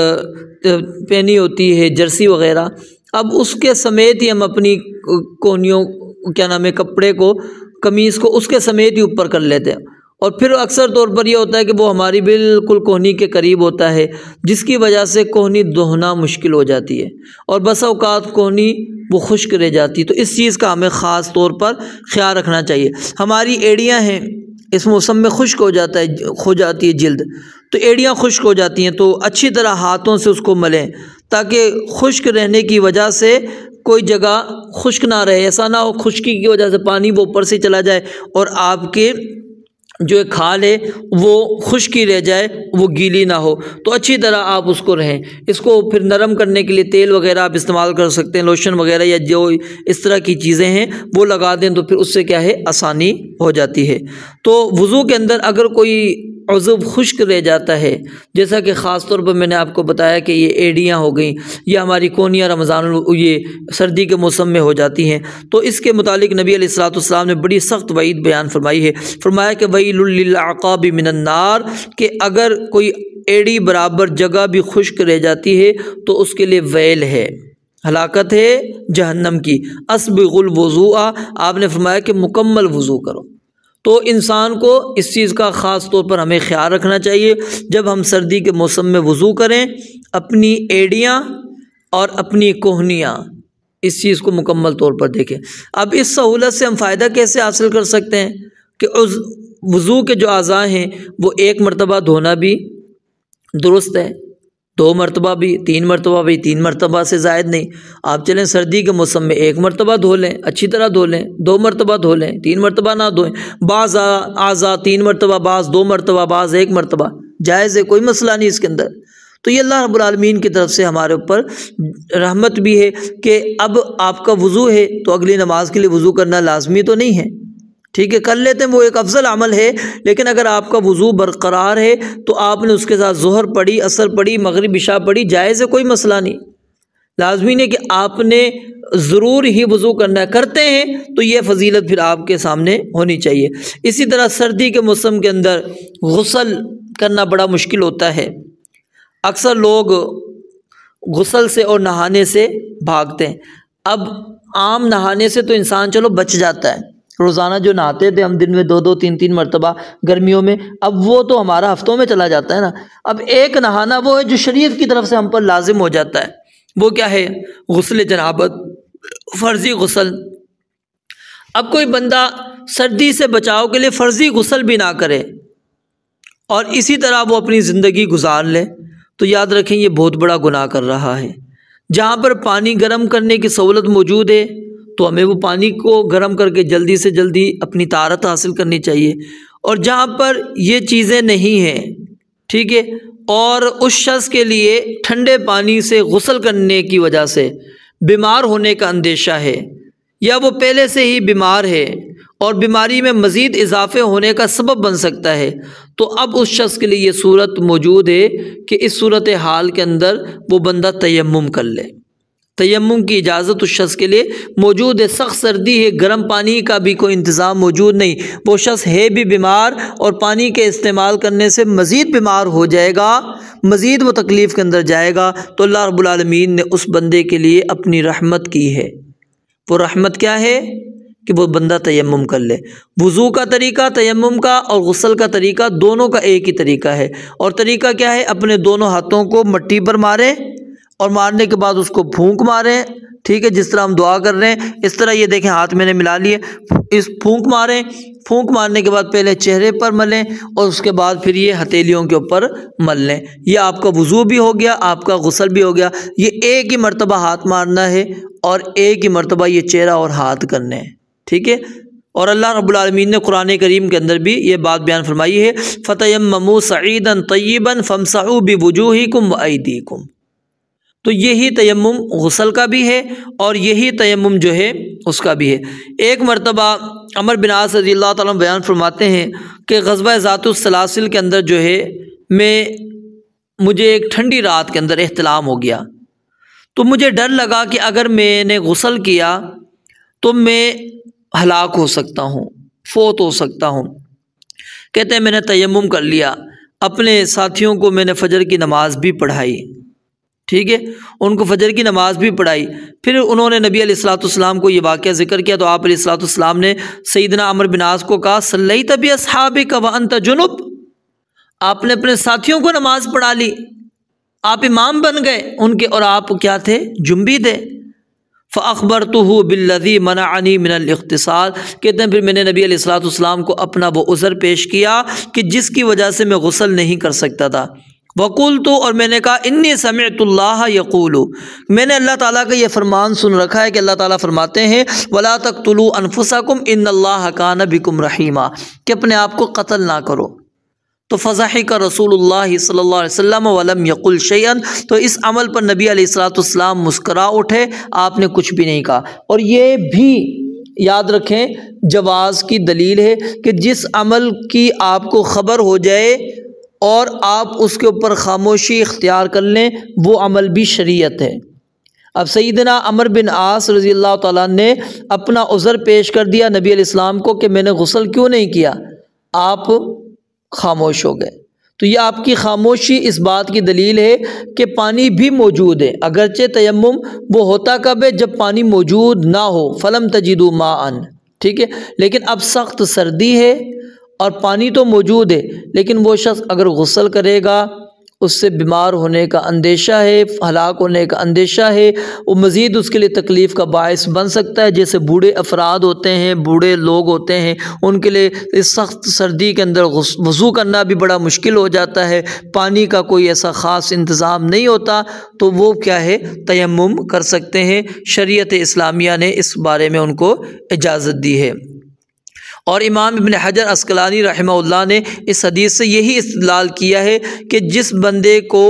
پہنی ہوتی ہے جرسی وغیرہ، اب اس کے سمیت ہی ہم اپنی کوہنیوں کپڑے کو، قمیض کو اس کے سمیت ہی اوپر کر لیتے ہیں، اور پھر اکثر طور پر یہ ہوتا ہے کہ وہ ہماری بالکل کوہنی کے قریب ہوتا ہے، جس کی وجہ سے کوہنی دھونا مشکل ہو جاتی ہے، اور بسا اوقات کوہنی وہ خشک رہ جاتی ہے۔ تو اس چیز کا ہمیں خاص طور پر خیال رکھنا چاہیے۔ ہماری ایڑیاں ہیں، اس موسم میں خشک ہو جاتی ہے جلد، تو ایڑیاں خشک ہو جاتی ہیں، تو اچھی طرح ہاتھوں سے اس کو ملیں تاکہ خشک رہنے کی وجہ سے کوئی جگہ خشک نہ رہے، ایسا نہ ہو خشکی کی وجہ سے پانی وہ اوپر سے چلا جائے اور آپ کے جو کھال ہے وہ خشکی رہ جائے، وہ گیلی نہ ہو، تو اچھی طرح آپ اس کو رہیں۔ اس کو پھر نرم کرنے کے لیے تیل وغیرہ آپ استعمال کر سکتے ہیں، لوشن وغیرہ یا جو اس طرح کی چیزیں ہیں وہ لگا دیں، تو پھر اس سے کیا ہے آسانی ہو جاتی ہے۔ تو وضو کے اندر اگر کوئی عضو خشک رہ جاتا ہے، جیسا کہ خاص طور پر میں نے آپ کو بتایا کہ یہ ایڑیاں ہو گئیں یا ہماری کونیاں رمضان یہ سردی کے موسم میں ہو جاتی ہیں، تو اس کے متعلق نبی علیہ الصلوۃ والسلام نے بڑی سخت وعید بیان فرمائی ہے۔ فرمایا کہ ویل للعقاب من النار، کہ اگر کوئی ایڑی برابر جگہ بھی خشک رہ جاتی ہے تو اس کے لیے ویل ہے، ہلاکت ہے جہنم کی۔ اسبغ الوضوء، آپ نے فرمایا کہ مکمل وضو کرو۔ تو انسان کو اس چیز کا خاص طور پر ہمیں خیال رکھنا چاہیے، جب ہم سردی کے موسم میں وضو کریں اپنی ایڑیاں اور اپنی کوہنیاں اس چیز کو مکمل طور پر دیکھیں۔ اب اس سہولت سے ہم فائدہ کیسے حاصل کر سکتے ہیں کہ وضو کے جو اعضاء ہیں وہ ایک مرتبہ دھونا بھی درست ہے، 2 مرتبہ بھی، 3 مرتبہ بھی، 3 مرتبہ سے زائد نہیں۔ آپ چلیں سردی کے موسم میں 1 مرتبہ دھو لیں، اچھی طرح دھو لیں، 2 مرتبہ دھو لیں، 3 مرتبہ نہ دھوئیں۔ بعض اعضاء 3 مرتبہ، بعض 2 مرتبہ، بعض 1 مرتبہ، جائز ہے، کوئی مسئلہ نہیں اس کے اندر۔ تو یہ اللہ رب العالمین کی طرف سے ہمارے اوپر رحمت بھی ہے کہ اب آپ کا وضو ہے تو اگلی نماز کے لیے وضو کرنا لازمی تو نہیں ہے، ٹھیک ہے، کر لیتے ہیں، وہ ایک افضل عمل ہے، لیکن اگر آپ کا وضو برقرار ہے تو آپ نے اس کے ساتھ ظہر پڑھی، عصر پڑھی، مغرب عشاء پڑھی، جائز ہے، کوئی مسئلہ نہیں۔ لازمی نہیں کہ آپ نے ضرور ہی وضو کرنا ہے، کرتے ہیں تو یہ فضیلت پھر آپ کے سامنے ہونی چاہیے۔ اسی طرح سردی کے موسم کے اندر غسل کرنا بڑا مشکل ہوتا ہے، اکثر لوگ غسل سے اور نہانے سے بھاگتے ہیں۔ اب عام نہانے سے تو انسان چلو بچ جاتا ہے، روزانہ جو نہاتے تھے ہم دن میں 2 3 3 مرتبہ گرمیوں میں، اب وہ تو ہمارا ہفتوں میں چلا جاتا ہے نا۔ اب ایک نہانا وہ ہے جو شریعت کی طرف سے ہم پر لازم ہو جاتا ہے، وہ کیا ہے؟ غسل جنابت، فرضی غسل۔ اب کوئی بندہ سردی سے بچاؤ کے لیے فرضی غسل بھی نہ کرے اور اسی طرح وہ اپنی زندگی گزار لے تو یاد رکھیں یہ بہت بڑا گناہ کر رہا ہے۔ جہاں پر پانی گرم کرنے کی سہولت موجود ہے تو ہمیں وہ پانی کو گرم کر کے جلدی سے جلدی اپنی طہارت حاصل کرنی چاہیے، اور جہاں پر یہ چیزیں نہیں ہیں، ٹھیک ہے، اور اس شخص کے لیے ٹھنڈے پانی سے غسل کرنے کی وجہ سے بیمار ہونے کا اندیشہ ہے یا وہ پہلے سے ہی بیمار ہے اور بیماری میں مزید اضافے ہونے کا سبب بن سکتا ہے، تو اب اس شخص کے لیے یہ صورت موجود ہے کہ اس صورت حال کے اندر وہ بندہ تیمم کر لے۔ تیمم کی اجازت اس شخص کے لیے موجود ہے۔ سخت سردی ہے، گرم پانی کا بھی کوئی انتظام موجود نہیں، وہ شخص ہے بھی بیمار اور پانی کے استعمال کرنے سے مزید بیمار ہو جائے گا، مزید وہ تکلیف کے اندر جائے گا، تو اللہ رب العالمین نے اس بندے کے لیے اپنی رحمت کی ہے۔ وہ رحمت کیا ہے کہ وہ بندہ تیمم کر لے۔ وضو کا طریقہ تیمم کا اور غسل کا طریقہ دونوں کا ایک ہی طریقہ ہے، اور طریقہ کیا ہے؟ اپنے دونوں ہاتھوں کو مٹی پر مارے اور مارنے کے بعد اس کو پھونک ماریں، ٹھیک ہے، جس طرح ہم دعا کر رہے ہیں اس طرح یہ دیکھیں ہاتھ میں نے ملا لیے، اس پھونک ماریں، پھونک مارنے کے بعد پہلے چہرے پر ملیں اور اس کے بعد پھر یہ ہتھیلیوں کے اوپر مل لیں۔ یہ آپ کا وضو بھی ہو گیا، آپ کا غسل بھی ہو گیا۔ یہ ایک ہی مرتبہ ہاتھ مارنا ہے اور ایک ہی مرتبہ یہ چہرہ اور ہاتھ کرنے ہیں، ٹھیک ہے۔ اور اللہ رب العالمین نے قرآن کریم کے اندر بھی یہ بات بیان فرمائی ہے، فَتَيَمَّمُوا صَعِيدًا طَيِّبًا فَامْسَحُوا بِوُجُوهِكُمْ وَأَيْدِيكُمْ۔ تو یہی تیمم غسل کا بھی ہے اور یہی تیمم جو ہے اس کا بھی ہے۔ ایک مرتبہ عمر بن عاص رضی اللہ تعالیٰ عنہ بیان فرماتے ہیں کہ غزوہ ذات السلاسل کے اندر جو ہے مجھے ایک ٹھنڈی رات کے اندر احتلام ہو گیا، تو مجھے ڈر لگا کہ اگر میں نے غسل کیا تو میں ہلاک ہو سکتا ہوں، فوت ہو سکتا ہوں۔ کہتے ہیں میں نے تیمم کر لیا، اپنے ساتھیوں کو میں نے فجر کی نماز بھی پڑھائی، ٹھیک ہے، ان کو فجر کی نماز بھی پڑھائی۔ پھر انہوں نے نبی علیہ الصلوۃ والسلام کو یہ واقعہ ذکر کیا تو آپ علیہ الصلوۃ والسلام نے سیدنا عمر بن عاص کو کہا صلیت باصحابک وانت جنب، آپ نے اپنے ساتھیوں کو نماز پڑھا لی، آپ امام بن گئے ان کے اور آپ کیا تھے؟ جنبی تھے۔ فَأَخْبَرْتُهُ بِالَّذِي مَنَعَنِي مِنَ الْاِغْتِسَالِ، کہتے ہیں پھر میں نے نبی علیہ الصلوۃ والسلام کو اپنا وہ عذر پیش کیا کہ جس کی وجہ سے میں غسل نہیں کر سکتا تھا۔ وقلت اور میں نے کہا انی سمعت اللہ یقول، میں نے اللہ تعالیٰ کا یہ فرمان سن رکھا ہے کہ اللہ تعالیٰ فرماتے ہیں ولا تقتلوا انفسکم ان اللہ کان بکم رحیما، کہ اپنے آپ کو قتل نہ کرو۔ تو فضحک رسول اللہ صلی اللہ علیہ وسلم ولم یقل شیئا، تو اس عمل پر نبی علیہ الصلوۃ والسلام مسکرا اٹھے، آپ نے کچھ بھی نہیں کہا۔ اور یہ بھی یاد رکھیں جواز کی دلیل ہے کہ جس عمل کی آپ کو خبر ہو جائے اور آپ اس کے اوپر خاموشی اختیار کر لیں، وہ عمل بھی شریعت ہے۔ اب سیدنا عمرو بن عاص رضی اللہ تعالیٰ نے اپنا عذر پیش کر دیا نبی علیہ السلام کو کہ میں نے غسل کیوں نہیں کیا، آپ خاموش ہو گئے۔ تو یہ آپ کی خاموشی اس بات کی دلیل ہے کہ پانی بھی موجود ہے، اگرچہ تیمم وہ ہوتا کب ہے جب پانی موجود نہ ہو، فلم تجدوا ماء، ٹھیک ہے، لیکن اب سخت سردی ہے اور پانی تو موجود ہے، لیکن وہ شخص اگر غسل کرے گا اس سے بیمار ہونے کا اندیشہ ہے، ہلاک ہونے کا اندیشہ ہے، وہ مزید اس کے لیے تکلیف کا باعث بن سکتا ہے۔ جیسے بوڑھے افراد ہوتے ہیں، بوڑھے لوگ ہوتے ہیں، ان کے لیے اس سخت سردی کے اندر وضو کرنا بھی بڑا مشکل ہو جاتا ہے، پانی کا کوئی ایسا خاص انتظام نہیں ہوتا، تو وہ کیا ہے تیمم کر سکتے ہیں۔ شریعت اسلامیہ نے اس بارے میں ان کو اجازت دی ہے۔ اور امام ابن حجر عسقلانی رحمہ اللہ نے اس حدیث سے یہی استدلال کیا ہے کہ جس بندے کو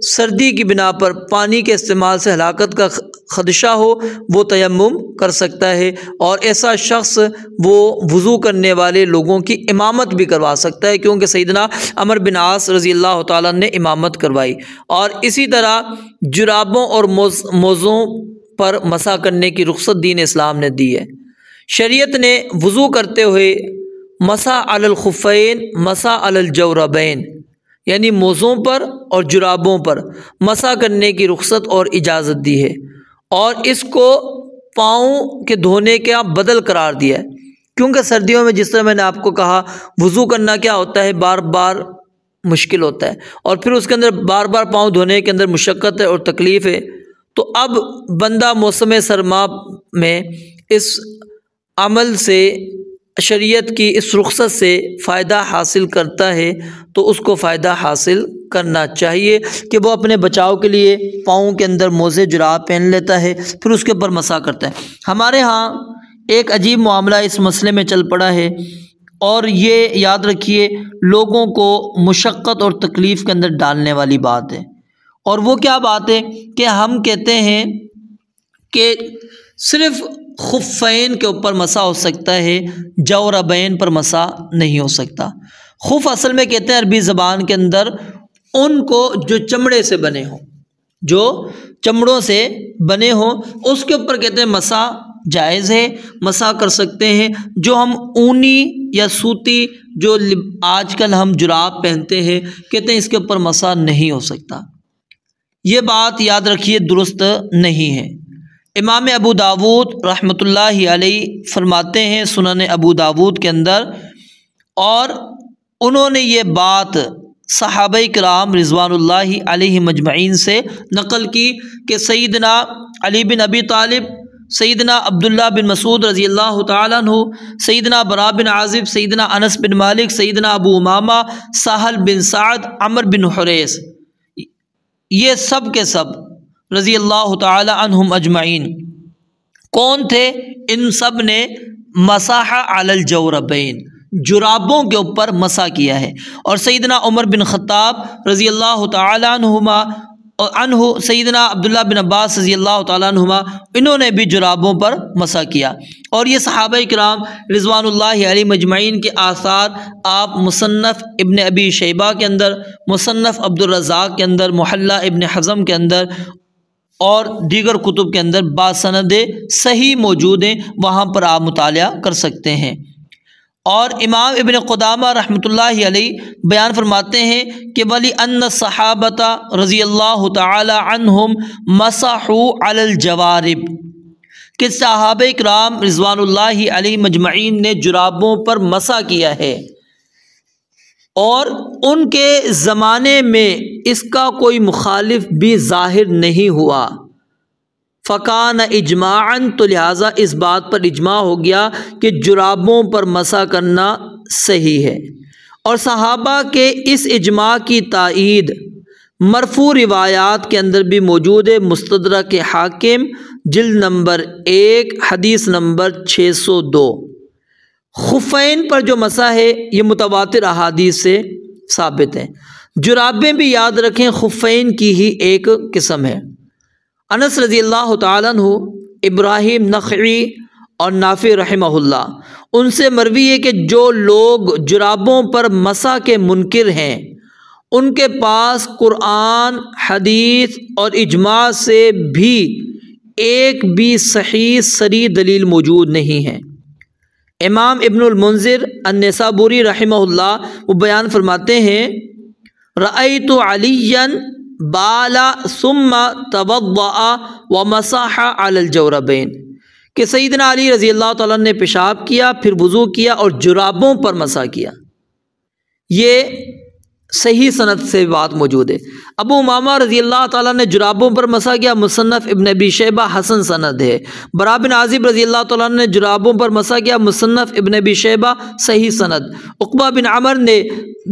سردی کی بنا پر پانی کے استعمال سے ہلاکت کا خدشہ ہو وہ تیمم کر سکتا ہے، اور ایسا شخص وہ وضو کرنے والے لوگوں کی امامت بھی کروا سکتا ہے، کیونکہ سیدنا عمرو بن عاص رضی اللہ تعالیٰ نے امامت کروائی۔ اور اسی طرح جرابوں اور موزوں پر مسح کرنے کی رخصت دین اسلام نے دی ہے۔ شریعت نے وضو کرتے ہوئے مسح علی الخفین، مسح علی الجوربین، یعنی موزوں پر اور جرابوں پر مسح کرنے کی رخصت اور اجازت دی ہے، اور اس کو پاؤں کے دھونے کا بدل قرار دیا ہے، کیونکہ سردیوں میں جس طرح میں نے آپ کو کہا وضو کرنا کیا ہوتا ہے، بار بار مشکل ہوتا ہے، اور پھر اس کے اندر بار بار پاؤں دھونے کے اندر مشقت ہے اور تکلیف ہے۔ تو اب بندہ موسم سرما میں اس عمل سے، شریعت کی اس رخصت سے فائدہ حاصل کرتا ہے، تو اس کو فائدہ حاصل کرنا چاہیے کہ وہ اپنے بچاؤ کے لیے پاؤں کے اندر موزے جراب پہن لیتا ہے، پھر اس کے اوپر مسح کرتا ہے۔ ہمارے ہاں ایک عجیب معاملہ اس مسئلے میں چل پڑا ہے، اور یہ یاد رکھیے لوگوں کو مشقت اور تکلیف کے اندر ڈالنے والی بات ہے۔ اور وہ کیا بات ہے کہ ہم کہتے ہیں کہ صرف خفین کے اوپر مسح ہو سکتا ہے، جوربین پر مسح نہیں ہو سکتا۔ خف اصل میں کہتے ہیں عربی زبان کے اندر ان کو جو چمڑے سے بنے ہوں، جو چمڑوں سے بنے ہوں، اس کے اوپر کہتے ہیں مسح جائز ہے، مسح کر سکتے ہیں۔ جو ہم اونی یا سوتی جو آج کل ہم جراب پہنتے ہیں، کہتے ہیں اس کے اوپر مسح نہیں ہو سکتا۔ یہ بات یاد رکھیے درست نہیں ہے۔ امام ابو داود رحمۃ اللہ علیہ فرماتے ہیں سنن ابو داود کے اندر، اور انہوں نے یہ بات صحابہ کرام رضوان اللہ علیہ مجمعین سے نقل کی کہ سیدنا علی بن ابی طالب، سیدنا عبداللہ بن مسعود رضی اللہ تعالیٰ عنہ، سیدنا برا بن عازب، سیدنا انس بن مالک، سیدنا ابو امامہ، سہل بن سعد، عمر بن حریث، یہ سب کے سب رضی اللہ تعالی عنہم اجمعین کون تھے؟ ان سب نے مسح علی الجوربین، جرابوں کے اوپر مسح کیا ہے۔ اور سیدنا عمر بن خطاب رضی اللہ تعالی عنہما عنہ، سیدنا عبداللہ بن عباس رضی اللہ تعالیٰ عنہما، انہوں نے بھی جرابوں پر مسح کیا۔ اور یہ صحابہ کرام رضوان اللہ علیہ مجمعین کے آثار آپ مصنف ابن ابی شیبہ کے اندر، مصنف عبد الرزاق کے اندر، محلہ ابن حزم کے اندر اور دیگر کتب کے اندر باسند صحیح موجود ہیں، وہاں پر آپ مطالعہ کر سکتے ہیں۔ اور امام ابن قدامہ رحمۃ اللہ علیہ بیان فرماتے ہیں کہ ولی ان الصحابۃ رضی اللہ تعالی عنہم مسحوا علی الجوارب، کہ صحابہ کرام رضوان اللہ علیہ مجمعین نے جرابوں پر مسح کیا ہے، اور ان کے زمانے میں اس کا کوئی مخالف بھی ظاہر نہیں ہوا۔ فکان اجماعاً، تو لہٰذا اس بات پر اجماع ہو گیا کہ جرابوں پر مسح کرنا صحیح ہے۔ اور صحابہ کے اس اجماع کی تائید مرفوع روایات کے اندر بھی موجود ہے، مستدرک حاکم جلد نمبر 1 حدیث نمبر 602۔ خفین پر جو مسح ہے یہ متواتر احادیث سے ثابت ہے۔ جرابیں بھی یاد رکھیں خفین کی ہی ایک قسم ہے۔ انس رضی اللہ تعالیٰ عنہ، ابراہیم نخعی اور نافع رحمہ اللہ، ان سے مروی ہے کہ جو لوگ جرابوں پر مسح کے منکر ہیں ان کے پاس قرآن، حدیث اور اجماع سے بھی ایک بھی صحیح صریح دلیل موجود نہیں ہے۔ امام ابن المنذر النسابوری رحمہ اللہ وہ بیان فرماتے ہیں، رأیت علیًا بالا ثم توضأ ومسح علی الجوربین، کہ سیدنا علی رضی اللہ تعالیٰ نے پیشاب کیا، پھر وضو کیا اور جرابوں پر مسح کیا۔ یہ صحیح سند سے بات موجود ہے۔ ابو امامہ رضی اللہ تعالیٰ نے جرابوں پر مسح کیا، مصنف ابن ابی شیبہ حسن سند ہے۔ برا بن عازب رضی اللہ تعالیٰ نے جرابوں پر مسح کیا، مصنف ابن ابی شیبہ صحیح سند۔ عقبہ بن عمر نے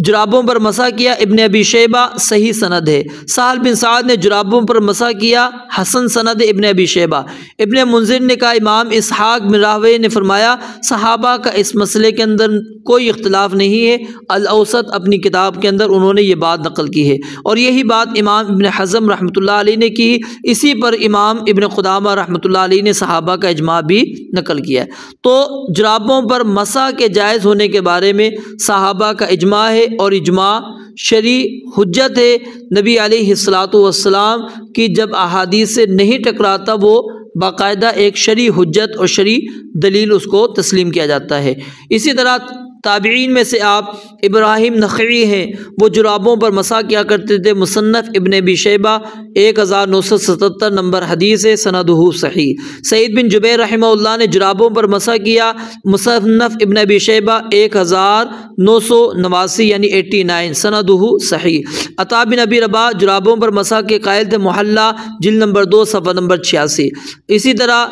جرابوں پر مسح کیا، ابن ابی شیبہ صحیح سند ہے۔ سہل بن سعد نے جرابوں پر مسح کیا، حسن سند ابن ابی شیبہ۔ ابن منذر نے کہا، امام اسحاق بن راہویہ نے فرمایا صحابہ کا اس مسئلے کے اندر کوئی اختلاف نہیں ہے۔ الاوسط اپنی کتاب کے اندر انہوں نے یہ بات نقل کی ہے، اور یہی بات امام ابن حزم رحمۃ اللہ علیہ نے کی، اسی پر امام ابن قدامہ رحمۃ اللہ علیہ نے صحابہ کا اجماع بھی نقل کیا ہے۔ تو جرابوں پر مسح کے جائز ہونے کے بارے میں صحابہ کا اجماع ہے، اور اجماع شرعی حجت ہے۔ نبی علیہ الصلاۃ والسلام کی جب احادیث سے نہیں ٹکراتا وہ باقاعدہ ایک شرعی حجت اور شرعی دلیل اس کو تسلیم کیا جاتا ہے۔ اسی طرح تابعین میں سے آپ ابراہیم نخعی ہیں، وہ جرابوں پر مسح کیا کرتے تھے، مصنف ابن ابی شیبہ 1977 نمبر حدیث ہے، سندہ صحیح۔ سعید بن جبیر رحمہ اللہ نے جرابوں پر مسح کیا، مصنف ابن ابی شیبہ 1989 یعنی 89 سندہ صحیح۔ عطا بن ابی رباح جرابوں پر مسح کے قائل تھے، محلہ جلد نمبر 2 صفحہ نمبر 86۔ اسی طرح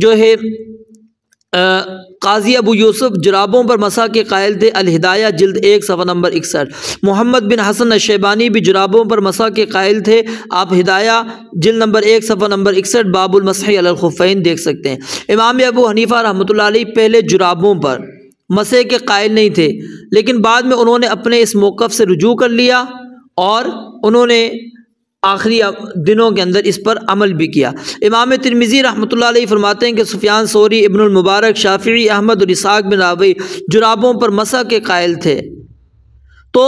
جو ہے قاضی ابو یوسف جرابوں پر مسح کے قائل تھے، الہدایہ جلد 1 صفحہ نمبر 61۔ محمد بن حسن الشیبانی بھی جرابوں پر مسح کے قائل تھے، آپ ہدایہ جلد نمبر 1 صفحہ نمبر 61 باب المسح علی الخفین دیکھ سکتے ہیں۔ امام ابو حنیفہ رحمۃ اللہ علیہ پہلے جرابوں پر مسح کے قائل نہیں تھے، لیکن بعد میں انہوں نے اپنے اس موقف سے رجوع کر لیا اور انہوں نے آخری دنوں کے اندر اس پر عمل بھی کیا۔ امام ترمذی رحمۃ اللہ علیہ فرماتے ہیں کہ سفیان ثوری، ابن المبارک، شافعی، احمد اور اسحاق بن راہوی جرابوں پر مسح کے قائل تھے۔ تو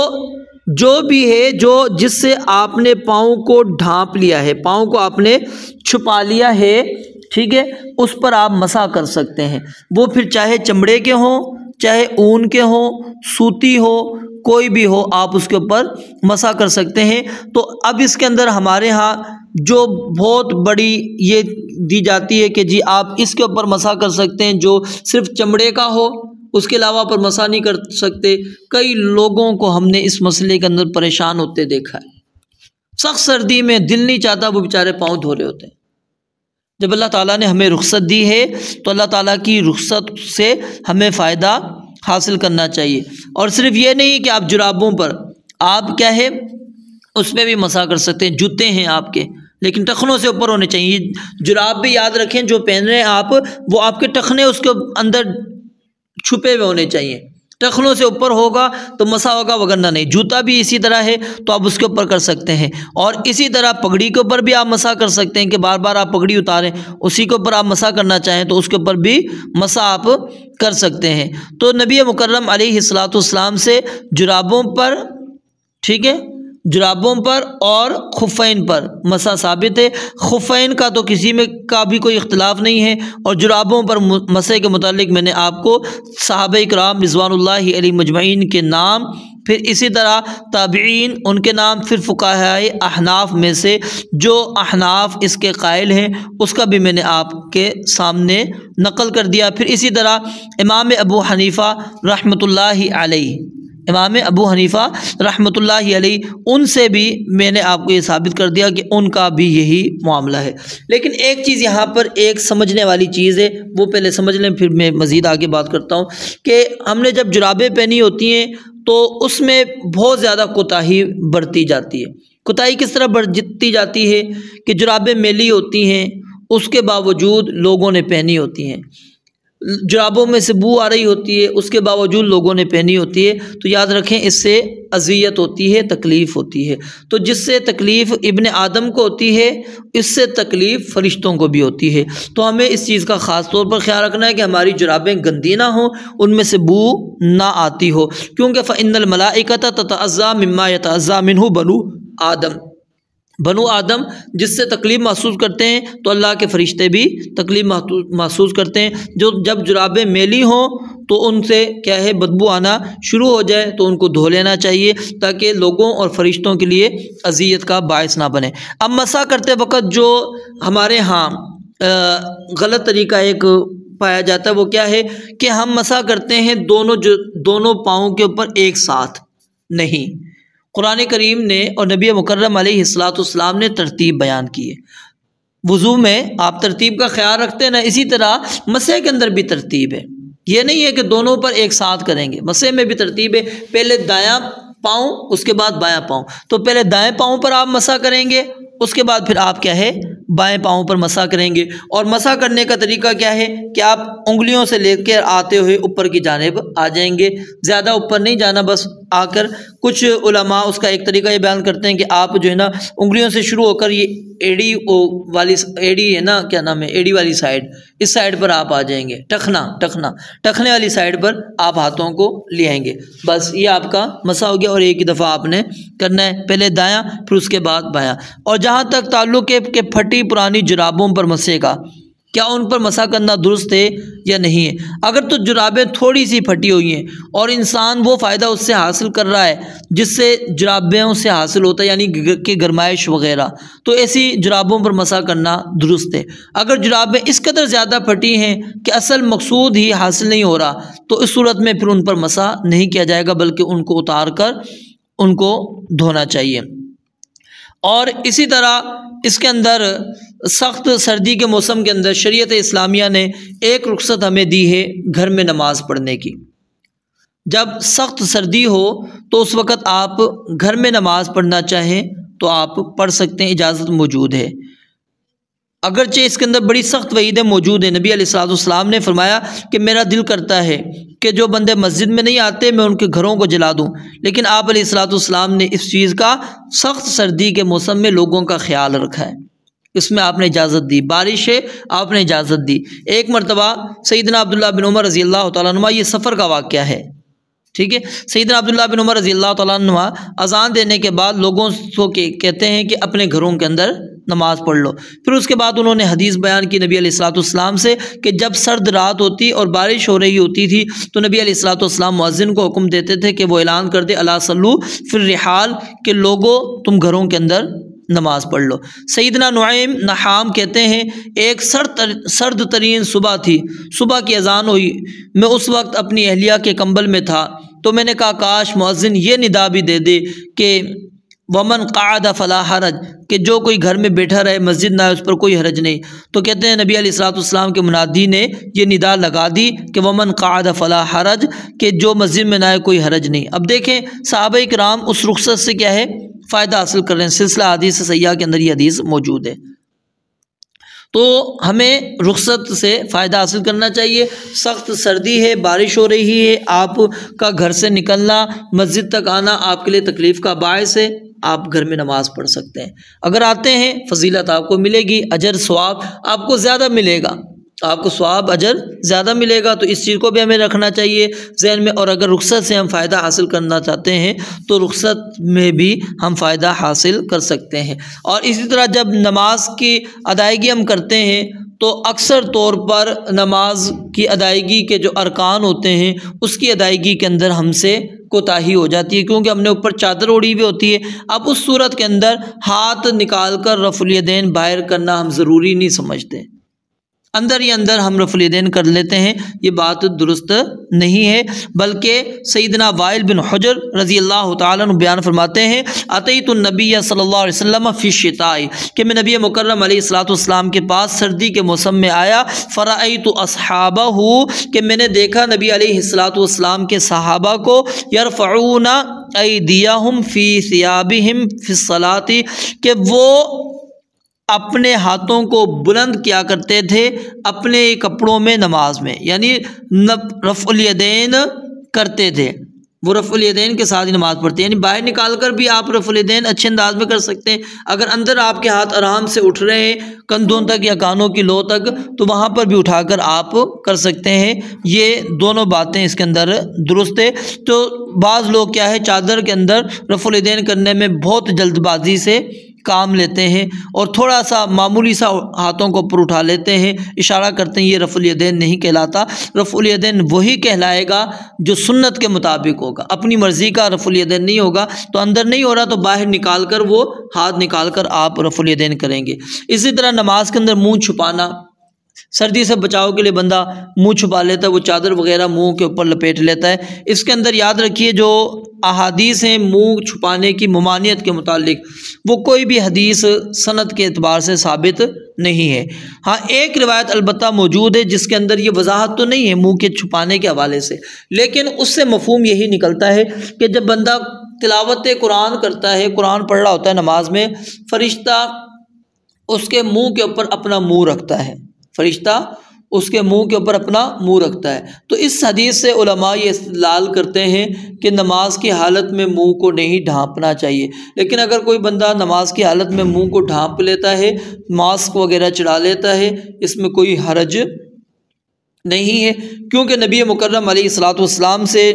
جو بھی ہے، جو جس سے آپ نے پاؤں کو ڈھانپ لیا ہے، پاؤں کو آپ نے چھپا لیا ہے، ٹھیک ہے، اس پر آپ مسح کر سکتے ہیں، وہ پھر چاہے چمڑے کے ہوں، چاہے اون کے ہوں، سوتی ہو، کوئی بھی ہو، آپ اس کے اوپر مسح کر سکتے ہیں۔ تو اب اس کے اندر ہمارے ہاں جو بہت بڑی یہ دی جاتی ہے کہ جی آپ اس کے اوپر مسح کر سکتے ہیں جو صرف چمڑے کا ہو، اس کے علاوہ پر مسح نہیں کر سکتے۔ کئی لوگوں کو ہم نے اس مسئلے کے اندر پریشان ہوتے دیکھا ہے، سخت سردی میں دل نہیں چاہتا، وہ بیچارے پاؤں دھو رہے ہوتے ہیں۔ جب اللہ تعالیٰ نے ہمیں رخصت دی ہے تو اللہ تعالیٰ کی رخصت سے ہمیں فائدہ حاصل کرنا چاہیے، اور صرف یہ نہیں کہ آپ جرابوں پر آپ کیا ہے اس پہ بھی مسح کر سکتے ہیں، جوتے ہیں آپ کے لیکن ٹخنوں سے اوپر ہونے چاہیے۔ جراب بھی یاد رکھیں جو پہن رہے ہیں آپ، وہ آپ کے ٹخنے اس کے اندر چھپے ہوئے ہونے چاہیے، ٹخنوں سے اوپر ہوگا تو مسح ہوگا، وگرنہ نہیں۔ جوتا بھی اسی طرح ہے تو آپ اس کے اوپر کر سکتے ہیں، اور اسی طرح پگڑی کے اوپر بھی آپ مسح کر سکتے ہیں کہ بار بار آپ پگڑی اتاریں، اسی کے اوپر آپ مسح کرنا چاہیں تو اس کے اوپر بھی مسح آپ کر سکتے ہیں۔ تو نبی مکرم علیہ الصلاۃ والسلام سے جرابوں پر، ٹھیک ہے، جرابوں پر اور خفین پر مسح ثابت ہے۔ خفین کا تو کسی میں کا بھی کوئی اختلاف نہیں ہے، اور جرابوں پر مسح کے متعلق میں نے آپ کو صحابہ کرام رضوان اللہ علیہ مجمعین کے نام، پھر اسی طرح تابعین ان کے نام، پھر فقہائے احناف میں سے جو احناف اس کے قائل ہیں اس کا بھی میں نے آپ کے سامنے نقل کر دیا۔ پھر اسی طرح امام ابو حنیفہ رحمۃ اللہ علیہ، امام ابو حنیفہ رحمۃ اللہ علیہ، ان سے بھی میں نے آپ کو یہ ثابت کر دیا کہ ان کا بھی یہی معاملہ ہے۔ لیکن ایک چیز یہاں پر ایک سمجھنے والی چیز ہے، وہ پہلے سمجھ لیں پھر میں مزید آگے بات کرتا ہوں، کہ ہم نے جب جرابیں پہنی ہوتی ہیں تو اس میں بہت زیادہ کوتاہی برتی جاتی ہے۔ کوتاہی کس طرح بڑھتی جاتی ہے کہ جرابیں میلی ہوتی ہیں، اس کے باوجود لوگوں نے پہنی ہوتی ہیں، جرابوں میں سے بو آ رہی ہوتی ہے، اس کے باوجود لوگوں نے پہنی ہوتی ہے، تو یاد رکھیں اس سے اذیت ہوتی ہے، تکلیف ہوتی ہے۔ تو جس سے تکلیف ابن آدم کو ہوتی ہے، اس سے تکلیف فرشتوں کو بھی ہوتی ہے۔ تو ہمیں اس چیز کا خاص طور پر خیال رکھنا ہے کہ ہماری جرابیں گندی نہ ہوں، ان میں سے بو نہ آتی ہو، کیونکہ فإن الملائکۃ تتعزی مما یتعزی منہ بنو آدم، بنو آدم جس سے تکلیف محسوس کرتے ہیں تو اللہ کے فرشتے بھی تکلیف محسوس کرتے ہیں۔ جو جب جرابیں میلی ہوں تو ان سے کیا ہے بدبو آنا شروع ہو جائے تو ان کو دھو لینا چاہیے تاکہ لوگوں اور فرشتوں کے لیے اذیت کا باعث نہ بنے۔ اب مسح کرتے وقت جو ہمارے ہاں غلط طریقہ ایک پایا جاتا ہے وہ کیا ہے کہ ہم مسح کرتے ہیں دونوں پاؤں کے اوپر ایک ساتھ نہیں۔ قرآن کریم نے اور نبی مکرم علیہ الصلوۃ نے ترتیب بیان کی ہے۔ وضو میں آپ ترتیب کا خیال رکھتے ہیں نا، اسی طرح مسح کے اندر بھی ترتیب ہے۔ یہ نہیں ہے کہ دونوں پر ایک ساتھ کریں گے، مسح میں بھی ترتیب ہے، پہلے دایاں پاؤں اس کے بعد بایاں پاؤں، تو پہلے دائیں پاؤں پر آپ مسح کریں گے، اس کے بعد پھر آپ کیا ہے بائیں پاؤں پر مسح کریں گے۔ اور مسح کرنے کا طریقہ کیا ہے کہ آپ انگلیوں سے لے کے آتے ہوئے اوپر کی جانب آ جائیں گے، زیادہ اوپر نہیں جانا، بس آ کر کچھ علماء اس کا ایک طریقہ یہ بیان کرتے ہیں کہ آپ جو ہے نا انگلیوں سے شروع ہو کر یہ ایڑی ہے نا، کیا نام ہے، ایڑی والی سائڈ، اس سائڈ پر آپ آ جائیں گے، ٹخنے والی سائڈ پر آپ ہاتھوں کو لے آئیں گے، بس یہ آپ کا مسح ہو گیا۔ اور ایک ہی دفعہ آپ نے کرنا ہے، پہلے دایاں پھر اس کے بعد بایاں۔ اور جہاں تک تعلق ہے کہ پھٹی پرانی جرابوں پر مسح کا، کیا ان پر مسح کرنا درست ہے یا نہیں ہے؟ اگر تو جرابیں تھوڑی سی پھٹی ہوئی ہیں اور انسان وہ فائدہ اس سے حاصل کر رہا ہے جس سے جرابوں سے حاصل ہوتا ہے، یعنی کہ گرمائش وغیرہ، تو ایسی جرابوں پر مسح کرنا درست ہے۔ اگر جرابیں اس قدر زیادہ پھٹی ہیں کہ اصل مقصود ہی حاصل نہیں ہو رہا تو اس صورت میں پھر ان پر مسح نہیں کیا جائے گا، بلکہ ان کو اتار کر ان کو دھونا چاہیے۔ اور اسی طرح اس کے اندر سخت سردی کے موسم کے اندر شریعت اسلامیہ نے ایک رخصت ہمیں دی ہے گھر میں نماز پڑھنے کی۔ جب سخت سردی ہو تو اس وقت آپ گھر میں نماز پڑھنا چاہیں تو آپ پڑھ سکتے ہیں، اجازت موجود ہے، اگرچہ اس کے اندر بڑی سخت وعیدیں موجود ہیں۔ نبی علیہ الصلوۃ والسلام نے فرمایا کہ میرا دل کرتا ہے کہ جو بندے مسجد میں نہیں آتے میں ان کے گھروں کو جلا دوں، لیکن آپ علیہ الصلوۃ والسلام نے اس چیز کا سخت سردی کے موسم میں لوگوں کا خیال رکھا ہے، اس میں آپ نے اجازت دی، بارش ہے آپ نے اجازت دی۔ ایک مرتبہ سیدنا عبداللہ بن عمر رضی اللہ تعالیٰ عنہ، یہ سفر کا واقعہ ہے، ٹھیک ہے، سیدنا عبداللہ بن عمر رضی اللہ تعالیٰ عنہ اذان دینے کے بعد لوگوں کو کہتے ہیں کہ اپنے گھروں کے اندر نماز پڑھ لو۔ پھر اس کے بعد انہوں نے حدیث بیان کی نبی علیہ الصلوۃ والسلام سے کہ جب سرد رات ہوتی اور بارش ہو رہی ہوتی تھی تو نبی علیہ الصلوۃ والسلام مؤذن کو حکم دیتے تھے کہ وہ اعلان کر دے الا صلو فی الرحال، کہ لوگوں تم گھروں کے اندر نماز پڑھ لو۔ سیدنا نعیم نحام کہتے ہیں ایک سرد ترین صبح تھی، صبح کی اذان ہوئی، میں اس وقت اپنی اہلیہ کے کمبل میں تھا تو میں نے کہا کاش مؤذن یہ ندا بھی دے دے کہ ومن قعد فلا حرج، کہ جو کوئی گھر میں بیٹھا رہے مسجد نہ آئے اس پر کوئی حرج نہیں۔ تو کہتے ہیں نبی علیہ الصلوۃ والسلام کے منادی نے یہ ندا لگا دی کہ ومن قعد فلا حرج، کہ جو مسجد میں نہ آئے کوئی حرج نہیں۔ اب دیکھیں صحابہ کرام اس رخصت سے کیا ہے فائدہ حاصل کر رہے ہیں، سلسلہ حدیث صحیحہ کے اندر یہ حدیث موجود ہے۔ تو ہمیں رخصت سے فائدہ حاصل کرنا چاہیے۔ سخت سردی ہے، بارش ہو رہی ہے، آپ کا گھر سے نکلنا مسجد تک آنا آپ کے لیے تکلیف کا باعث ہے، آپ گھر میں نماز پڑھ سکتے ہیں۔ اگر آتے ہیں فضیلت آپ کو ملے گی، اجر ثواب آپ کو زیادہ ملے گا، آپ کو ثواب اجر زیادہ ملے گا، تو اس چیز کو بھی ہمیں رکھنا چاہیے ذہن میں۔ اور اگر رخصت سے ہم فائدہ حاصل کرنا چاہتے ہیں تو رخصت میں بھی ہم فائدہ حاصل کر سکتے ہیں۔ اور اسی طرح جب نماز کی ادائیگی ہم کرتے ہیں تو اکثر طور پر نماز کی ادائیگی کے جو ارکان ہوتے ہیں اس کی ادائیگی کے اندر ہم سے کوتاہی ہو جاتی ہے، کیونکہ ہم نے اوپر چادر اوڑھی ہوئی ہوتی ہے۔ اب اس صورت کے اندر ہاتھ نکال کر رفع الیدین باہر کرنا ہم ضروری نہیں سمجھتے، اندر ہی اندر ہم رفع الیدین کر لیتے ہیں، یہ بات درست نہیں ہے۔ بلکہ سیدنا وائل بن حجر رضی اللہ تعالیٰ عنہ بیان فرماتے ہیں اتیت النبی صلی اللہ علیہ وسلم فی الشتاء، کہ میں نبی مکرم علیہ الصلوۃ والسلام کے پاس سردی کے موسم میں آیا، فرأیت اصحابہ، کہ میں نے دیکھا نبی علیہ الصلوۃ والسلام کے صحابہ کو یرفعون ایدیہم فی ثیابہم فی الصلاۃ، کہ وہ اپنے ہاتھوں کو بلند کیا کرتے تھے اپنے کپڑوں میں نماز میں، یعنی رفع الیدین کرتے تھے، وہ رفع الیدین کے ساتھ ہی نماز پڑھتے ہیں، یعنی باہر نکال کر بھی آپ رفع الیدین اچھے انداز میں کر سکتے ہیں، اگر اندر آپ کے ہاتھ آرام سے اٹھ رہے ہیں کندھوں تک یا کانوں کی لو تک تو وہاں پر بھی اٹھا کر آپ کر سکتے ہیں۔ یہ دونوں باتیں اس کے اندر درست ہے۔ تو بعض لوگ کیا ہے چادر کے اندر رفع الیدین کرنے میں بہت جلد بازی سے کام لیتے ہیں اور تھوڑا سا معمولی سا ہاتھوں کو اوپر اٹھا لیتے ہیں، اشارہ کرتے ہیں، یہ رفع الیدین نہیں کہلاتا۔ رفع الیدین وہی کہلائے گا جو سنت کے مطابق ہوگا، اپنی مرضی کا رفع الیدین نہیں ہوگا۔ تو اندر نہیں ہو رہا تو باہر نکال کر وہ ہاتھ نکال کر آپ رفع الیدین کریں گے۔ اسی طرح نماز کے اندر منہ چھپانا، سردی سے بچاؤ کے لیے بندہ منہ چھپا لیتا ہے، وہ چادر وغیرہ منہ کے اوپر لپیٹ لیتا ہے۔ اس کے اندر یاد رکھیے جو احادیث ہیں منہ چھپانے کی ممانعت کے متعلق، وہ کوئی بھی حدیث سند کے اعتبار سے ثابت نہیں ہے۔ ہاں ایک روایت البتہ موجود ہے جس کے اندر یہ وضاحت تو نہیں ہے منہ کے چھپانے کے حوالے سے، لیکن اس سے مفہوم یہی نکلتا ہے کہ جب بندہ تلاوت قرآن کرتا ہے، قرآن پڑھ رہا ہوتا ہے نماز میں، فرشتہ اس کے منہ کے اوپر اپنا منہ رکھتا ہے، فرشتہ اس کے منہ کے اوپر اپنا منہ رکھتا ہے۔ تو اس حدیث سے علماء یہ استدلال کرتے ہیں کہ نماز کی حالت میں منہ کو نہیں ڈھانپنا چاہیے، لیکن اگر کوئی بندہ نماز کی حالت میں منہ کو ڈھانپ لیتا ہے، ماسک وغیرہ چڑھا لیتا ہے، اس میں کوئی حرج نہیں ہے، کیونکہ نبی مکرم علیہ الصلوۃ والسلام سے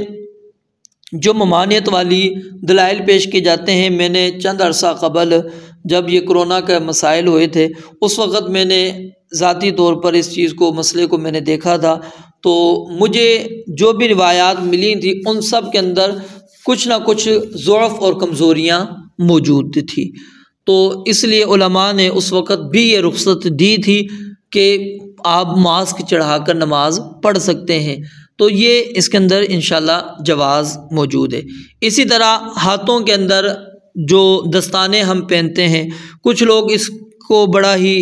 جو ممانعت والی دلائل پیش کی جاتے ہیں، میں نے چند عرصہ قبل جب یہ کرونا کا مسائل ہوئے تھے اس وقت میں نے ذاتی طور پر اس چیز کو مسئلے کو میں نے دیکھا تھا، تو مجھے جو بھی روایات ملی تھیں ان سب کے اندر کچھ نہ کچھ ضعف اور کمزوریاں موجود تھیں۔ تو اس لیے علماء نے اس وقت بھی یہ رخصت دی تھی کہ آپ ماسک چڑھا کر نماز پڑھ سکتے ہیں، تو یہ اس کے اندر انشاءاللہ جواز موجود ہے۔ اسی طرح ہاتھوں کے اندر جو دستانے ہم پہنتے ہیں، کچھ لوگ اس کو بڑا ہی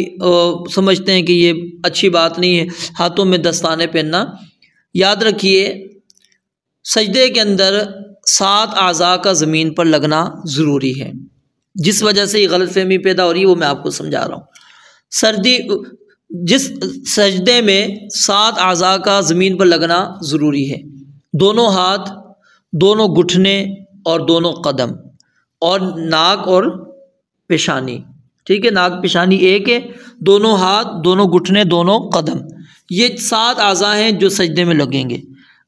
سمجھتے ہیں کہ یہ اچھی بات نہیں ہے ہاتھوں میں دستانے پہننا۔ یاد رکھیے سجدے کے اندر 7 اعضاء کا زمین پر لگنا ضروری ہے، جس وجہ سے یہ غلط فہمی پیدا ہو رہی ہے وہ میں آپ کو سمجھا رہا ہوں۔ جس سجدے میں 7 اعضاء کا زمین پر لگنا ضروری ہے، دونوں ہاتھ، دونوں گھٹنے اور دونوں قدم، اور ناک اور پیشانی، ٹھیک ہے، ناک پیشانی ایک ہے، دونوں ہاتھ، دونوں گھٹنے، دونوں قدم، یہ 7 اعضاء ہیں جو سجدے میں لگیں گے۔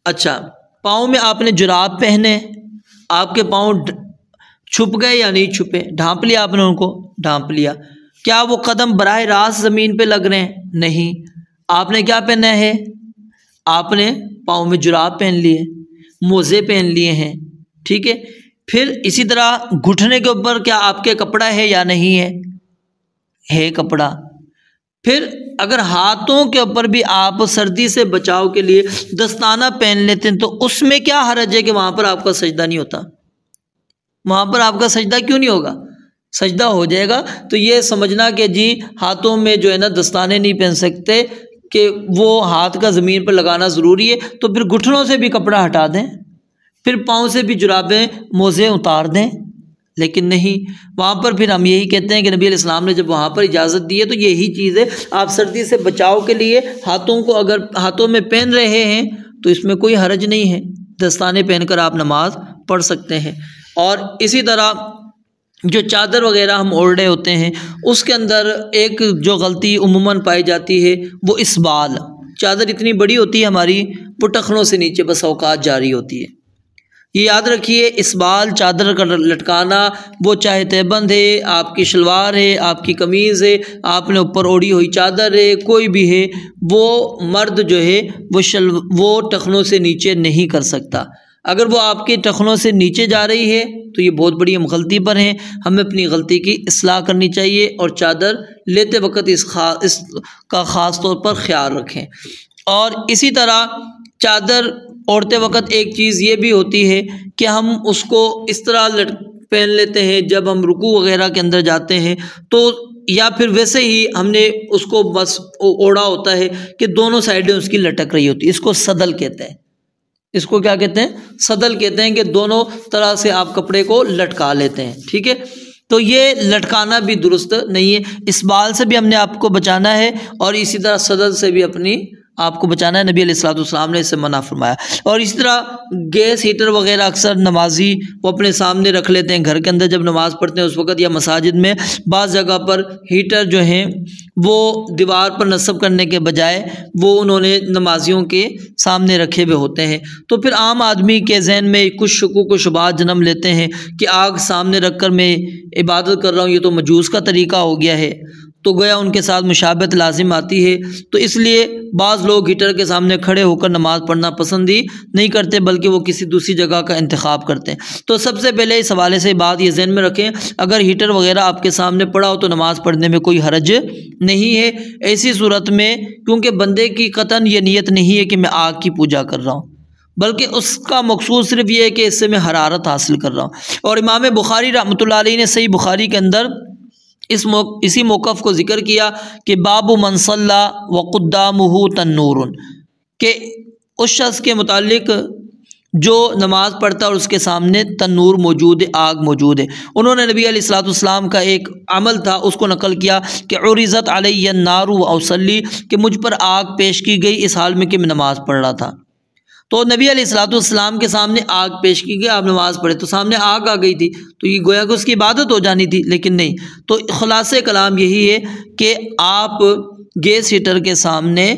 اچھا، پاؤں میں آپ نے جراب پہنے، آپ کے پاؤں چھپ گئے یا نہیں چھپے، ڈھانپ لیا آپ نے ان کو، ڈھانپ لیا، کیا وہ قدم براہ راست زمین پہ لگ رہے ہیں؟ نہیں، آپ نے کیا پہنا ہے؟ آپ نے پاؤں میں جراب پہن لیے، موزے پہن لیے ہیں، ٹھیک ہے۔ پھر اسی طرح گھٹنے کے اوپر کیا آپ کے کپڑا ہے یا نہیں ہے؟ ہے کپڑا۔ پھر اگر ہاتھوں کے اوپر بھی آپ سردی سے بچاؤ کے لیے دستانہ پہن لیتے ہیں تو اس میں کیا حرج ہے کہ وہاں پر آپ کا سجدہ نہیں ہوتا؟ وہاں پر آپ کا سجدہ کیوں نہیں ہوگا؟ سجدہ ہو جائے گا۔ تو یہ سمجھنا کہ جی ہاتھوں میں جو ہے نا دستانے نہیں پہن سکتے کہ وہ ہاتھ کا زمین پر لگانا ضروری ہے، تو پھر گھٹنوں سے بھی کپڑا ہٹا دیں، پھر پاؤں سے بھی جرابیں موزے اتار دیں، لیکن نہیں، وہاں پر پھر ہم یہی کہتے ہیں کہ نبی علیہ السلام نے جب وہاں پر اجازت دی ہے تو یہی چیز ہے، آپ سردی سے بچاؤ کے لیے ہاتھوں کو اگر ہاتھوں میں پہن رہے ہیں تو اس میں کوئی حرج نہیں ہے، دستانے پہن کر آپ نماز پڑھ سکتے ہیں۔ اور اسی طرح جو چادر وغیرہ ہم اوڑھ رہے ہوتے ہیں اس کے اندر ایک جو غلطی عموماً پائی جاتی ہے وہ اسبال، چادر اتنی بڑی ہوتی ہے ہماری، وہ ٹخنوں سے نیچے بس اوقات جاری ہوتی ہے۔ یہ یاد رکھیے، اسبال چادر کا لٹکانا، وہ چاہے تہبند ہے، آپ کی شلوار ہے، آپ کی قمیض ہے، آپ نے اوپر اوڑھی ہوئی چادر ہے، کوئی بھی ہے، وہ مرد جو ہے وہ ٹخنوں سے نیچے نہیں کر سکتا۔ اگر وہ آپ کے ٹخنوں سے نیچے جا رہی ہے تو یہ بہت بڑی ہم غلطی پر ہیں، ہمیں اپنی غلطی کی اصلاح کرنی چاہیے اور چادر لیتے وقت اس کا خاص طور پر خیال رکھیں۔ اور اسی طرح چادر اوڑھتے وقت ایک چیز یہ بھی ہوتی ہے کہ ہم اس کو اس طرح پہن لیتے ہیں جب ہم رکوع وغیرہ کے اندر جاتے ہیں تو، یا پھر ویسے ہی ہم نے اس کو بس اوڑھا ہوتا ہے کہ دونوں سائڈیں اس کی لٹک رہی ہوتی ہے، اس کو صدل کہتے ہیں، اس کو کیا کہتے ہیں؟ صدل کہتے ہیں، کہ دونوں طرح سے آپ کپڑے کو لٹکا لیتے ہیں، ٹھیک ہے؟ تو یہ لٹکانا بھی درست نہیں ہے، اس بال سے بھی ہم نے آپ کو بچانا ہے، اور اسی طرح صدل سے بھی اپنی آپ کو بچانا ہے۔ نبی علیہ الصلوۃ والسلام نے اس سے منع فرمایا۔ اور اسی طرح گیس ہیٹر وغیرہ اکثر نمازی وہ اپنے سامنے رکھ لیتے ہیں گھر کے اندر جب نماز پڑھتے ہیں اس وقت، یا مساجد میں بعض جگہ پر ہیٹر جو ہیں وہ دیوار پر نصب کرنے کے بجائے وہ انہوں نے نمازیوں کے سامنے رکھے ہوئے ہوتے ہیں، تو پھر عام آدمی کے ذہن میں کچھ شکوک و شبہات جنم لیتے ہیں کہ آگ سامنے رکھ کر میں عبادت کر رہا ہوں، یہ تو مجوس کا طریقہ ہو گیا ہے، تو گویا ان کے ساتھ مشابہت لازم آتی ہے۔ تو اس لیے بعض لوگ ہیٹر کے سامنے کھڑے ہو کر نماز پڑھنا پسند ہی نہیں کرتے، بلکہ وہ کسی دوسری جگہ کا انتخاب کرتے ہیں۔ تو سب سے پہلے اس حوالے سے بات یہ ذہن میں رکھیں، اگر ہیٹر وغیرہ آپ کے سامنے پڑا ہو تو نماز پڑھنے میں کوئی حرج نہیں ہے۔ ایسی صورت میں کیونکہ بندے کی قطعاً یہ نیت نہیں ہے کہ میں آگ کی پوجا کر رہا ہوں، بلکہ اس کا مقصود صرف یہ ہے کہ اس سے میں حرارت حاصل کر رہا ہوں۔ اور امام بخاری رحمۃ اللہ علیہ نے صحیح بخاری کے اندر اسی موقف کو ذکر کیا کہ باب من صلی وقدامہ تنور، کہ اس شخص کے متعلق جو نماز پڑھتا ہے اور اس کے سامنے تنور موجود ہے، آگ موجود ہے۔ انہوں نے نبی علیہ الصلوۃ والسلام کا ایک عمل تھا اس کو نقل کیا کہ عرضت علی النار واصلی، کہ مجھ پر آگ پیش کی گئی اس حال میں کہ میں نماز پڑھ رہا تھا۔ تو نبی علیہ الصلوۃ والسلام کے سامنے آگ پیش کی گئی، آپ نماز پڑھے تو سامنے آگ آ گئی تھی، تو یہ گویا کہ اس کی عبادت ہو جانی تھی، لیکن نہیں۔ تو خلاصہ کلام یہی ہے کہ آپ گیس ہیٹر کے سامنے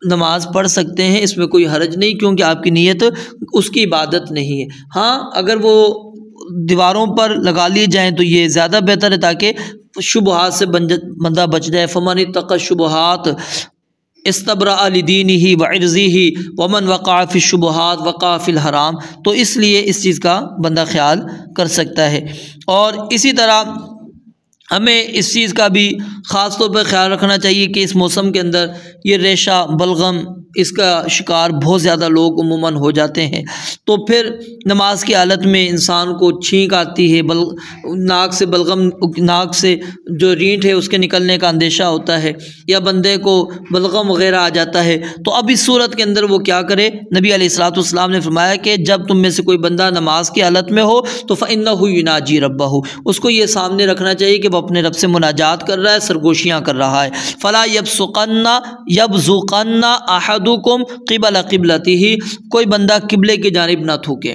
نماز پڑھ سکتے ہیں، اس میں کوئی حرج نہیں، کیونکہ آپ کی نیت اس کی عبادت نہیں ہے۔ ہاں اگر وہ دیواروں پر لگا لیے جائیں تو یہ زیادہ بہتر ہے تاکہ شبہات سے بندہ بچ جائے۔ فمن اتقى الشبہات استبرأ لدینہ وعرضہ ومن وقع فی الشبہات وقع فی الحرام، تو اس لیے اس چیز کا بندہ خیال کر سکتا ہے۔ اور اسی طرح ہمیں اس چیز کا بھی خاص طور پر خیال رکھنا چاہیے کہ اس موسم کے اندر یہ ریشہ بلغم اس کا شکار بہت زیادہ لوگ عموماً ہو جاتے ہیں، تو پھر نماز کی حالت میں انسان کو چھینک آتی ہے، ناک سے بلغم، ناک سے جو رینٹ ہے اس کے نکلنے کا اندیشہ ہوتا ہے، یا بندے کو بلغم وغیرہ آ جاتا ہے۔ تو اب اس صورت کے اندر وہ کیا کرے؟ نبی علیہ الصلوۃ والسلام نے فرمایا کہ جب تم میں سے کوئی بندہ نماز کی حالت میں ہو تو فإنہ یناجی ربہ، اس کو یہ سامنے رکھنا چاہیے کہ وہ اپنے رب سے مناجات کر رہا ہے، سرگوشیاں کر رہا ہے۔ فلا یبصقن احدکم قبل قبلتہ، کوئی بندہ قبلے کی جانب نہ تھوکے،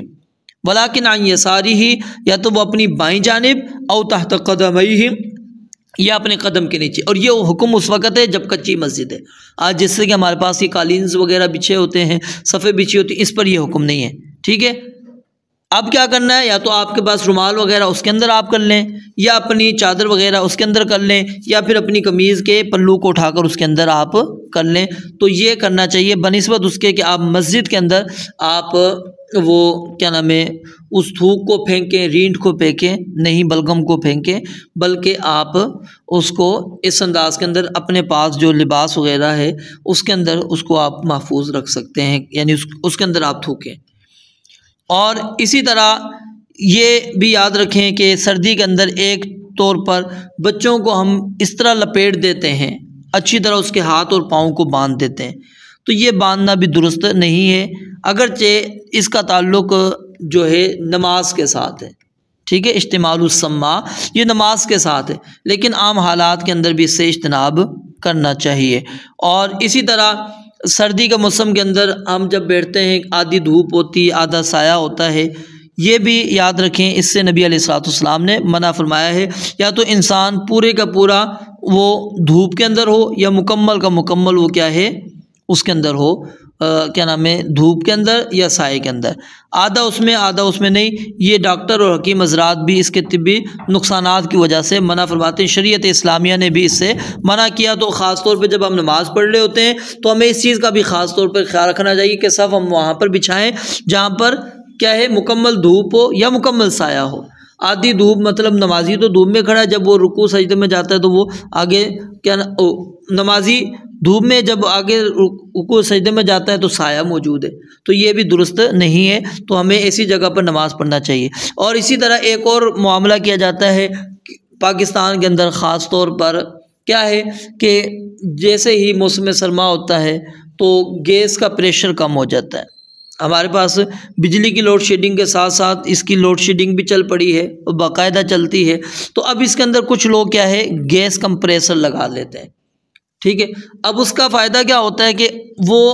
ولکن عن یسارہ، یا تو وہ اپنی بائیں جانب، او تحت قدمیہ، یا اپنے قدم کے نیچے۔ اور یہ حکم اس وقت ہے جب کچی مسجد ہے۔ آج جس سے کہ ہمارے پاس یہ قالینز وغیرہ بچھے ہوتے ہیں، صفے بچھی ہوتی ہیں، اس پر یہ حکم نہیں ہے، ٹھیک ہے۔ اب کیا کرنا ہے؟ یا تو آپ کے پاس رومال وغیرہ اس کے اندر آپ کر لیں، یا اپنی چادر وغیرہ اس کے اندر کر لیں، یا پھر اپنی قمیض کے پلو کو اٹھا کر اس کے اندر آپ کر لیں۔ تو یہ کرنا چاہیے بنسبت اس کے کہ آپ مسجد کے اندر آپ وہ کیا نام ہے اس تھوک کو پھینکیں، رینٹ کو پھینکیں نہیں، بلغم کو پھینکیں، بلکہ آپ اس کو اس انداز کے اندر اپنے پاس جو لباس وغیرہ ہے اس کے اندر اس کو آپ محفوظ رکھ سکتے ہیں، یعنی اس کے اندر آپ تھوکیں۔ اور اسی طرح یہ بھی یاد رکھیں کہ سردی کے اندر ایک طور پر بچوں کو ہم اس طرح لپیٹ دیتے ہیں، اچھی طرح اس کے ہاتھ اور پاؤں کو باندھ دیتے ہیں، تو یہ باندھنا بھی درست نہیں ہے، اگرچہ اس کا تعلق جو ہے نماز کے ساتھ ہے، ٹھیک ہے، اشتمال السما یہ نماز کے ساتھ ہے، لیکن عام حالات کے اندر بھی اس سے اجتناب کرنا چاہیے۔ اور اسی طرح سردی کے موسم کے اندر ہم جب بیٹھتے ہیں آدھی دھوپ ہوتی ہے، آدھا سایہ ہوتا ہے، یہ بھی یاد رکھیں اس سے نبی علیہ الصلوۃ والسلام نے منع فرمایا ہے۔ یا تو انسان پورے کا پورا وہ دھوپ کے اندر ہو، یا مکمل کا مکمل وہ کیا ہے اس کے اندر ہو، کیا نام ہے دھوپ کے اندر یا سائے کے اندر، آدھا اس میں آدھا اس میں نہیں۔ یہ ڈاکٹر اور حکیم حضرات بھی اس کے طبی نقصانات کی وجہ سے منع فرماتے ہیں، شریعت اسلامیہ نے بھی اس سے منع کیا۔ تو خاص طور پہ جب ہم نماز پڑھ رہے ہوتے ہیں تو ہمیں اس چیز کا بھی خاص طور پر خیال رکھنا چاہیے کہ صف ہم وہاں پر بچھائیں جہاں پر کیا ہے مکمل دھوپ ہو یا مکمل سایہ ہو۔ آدھی دھوپ مطلب نمازی تو دھوپ میں کھڑا ہے، جب وہ رکوع سجدے میں جاتا ہے تو وہ آگے کیا نمازی دھوپ میں جب آگے رکوع سجدے میں جاتا ہے تو سایہ موجود ہے، تو یہ بھی درست نہیں ہے، تو ہمیں ایسی جگہ پر نماز پڑھنا چاہیے۔ اور اسی طرح ایک اور معاملہ کیا جاتا ہے پاکستان کے اندر خاص طور پر کیا ہے کہ جیسے ہی موسم سرما ہوتا ہے تو گیس کا پریشر کم ہو جاتا ہے، ہمارے پاس بجلی کی لوڈ شیڈنگ کے ساتھ ساتھ اس کی لوڈ شیڈنگ بھی چل پڑی ہے اور باقاعدہ چلتی ہے، تو اب اس کے اندر کچھ لوگ کیا ہے گیس کمپریسر لگا لیتے ہیں، ٹھیک ہے۔ اب اس کا فائدہ کیا ہوتا ہے کہ وہ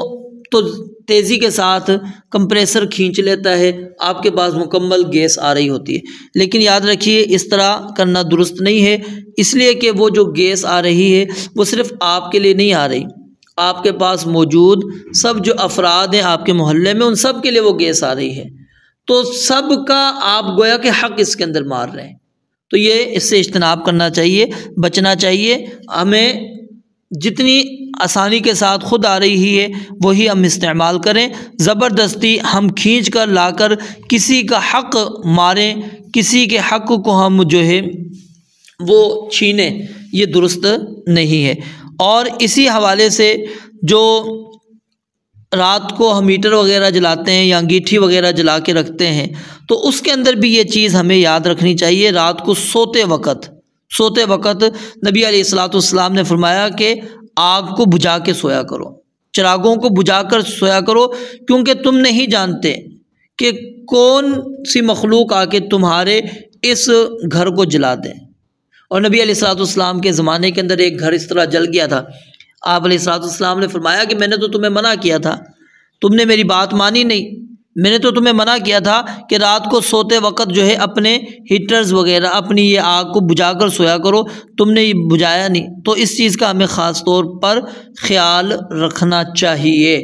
تو تیزی کے ساتھ کمپریسر کھینچ لیتا ہے، آپ کے پاس مکمل گیس آ رہی ہوتی ہے، لیکن یاد رکھیے اس طرح کرنا درست نہیں ہے، اس لیے کہ وہ جو گیس آ رہی ہے وہ صرف آپ کے لیے نہیں آ رہی، آپ کے پاس موجود سب جو افراد ہیں آپ کے محلے میں ان سب کے لیے وہ گیس آ رہی ہے، تو سب کا آپ گویا کہ حق اس کے اندر مار رہے ہیں۔ تو یہ اس سے اجتناب کرنا چاہیے، بچنا چاہیے، ہمیں جتنی آسانی کے ساتھ خود آ رہی ہے وہی ہم استعمال کریں، زبردستی ہم کھینچ کر لا کر کسی کا حق ماریں، کسی کے حق کو ہم جو ہے وہ چھینیں، یہ درست نہیں ہے۔ اور اسی حوالے سے جو رات کو ہم ہیٹر وغیرہ جلاتے ہیں یا انگیٹھی وغیرہ جلا کے رکھتے ہیں، تو اس کے اندر بھی یہ چیز ہمیں یاد رکھنی چاہیے، رات کو سوتے وقت نبی علیہ الصلوۃ والسلام نے فرمایا کہ آگ کو بجھا کے سویا کرو، چراغوں کو بجھا کر سویا کرو، کیونکہ تم نہیں جانتے کہ کون سی مخلوق آ کے تمہارے اس گھر کو جلا دے۔ اور نبی علیہ الصلوۃ والسلام کے زمانے کے اندر ایک گھر اس طرح جل گیا تھا، آپ علیہ الصلوۃ والسلام نے فرمایا کہ میں نے تو تمہیں منع کیا تھا، تم نے میری بات مانی نہیں، میں نے تو تمہیں منع کیا تھا کہ رات کو سوتے وقت جو ہے اپنے ہیٹرز وغیرہ اپنی یہ آگ کو بجھا کر سویا کرو، تم نے یہ بجھایا نہیں، تو اس چیز کا ہمیں خاص طور پر خیال رکھنا چاہیے۔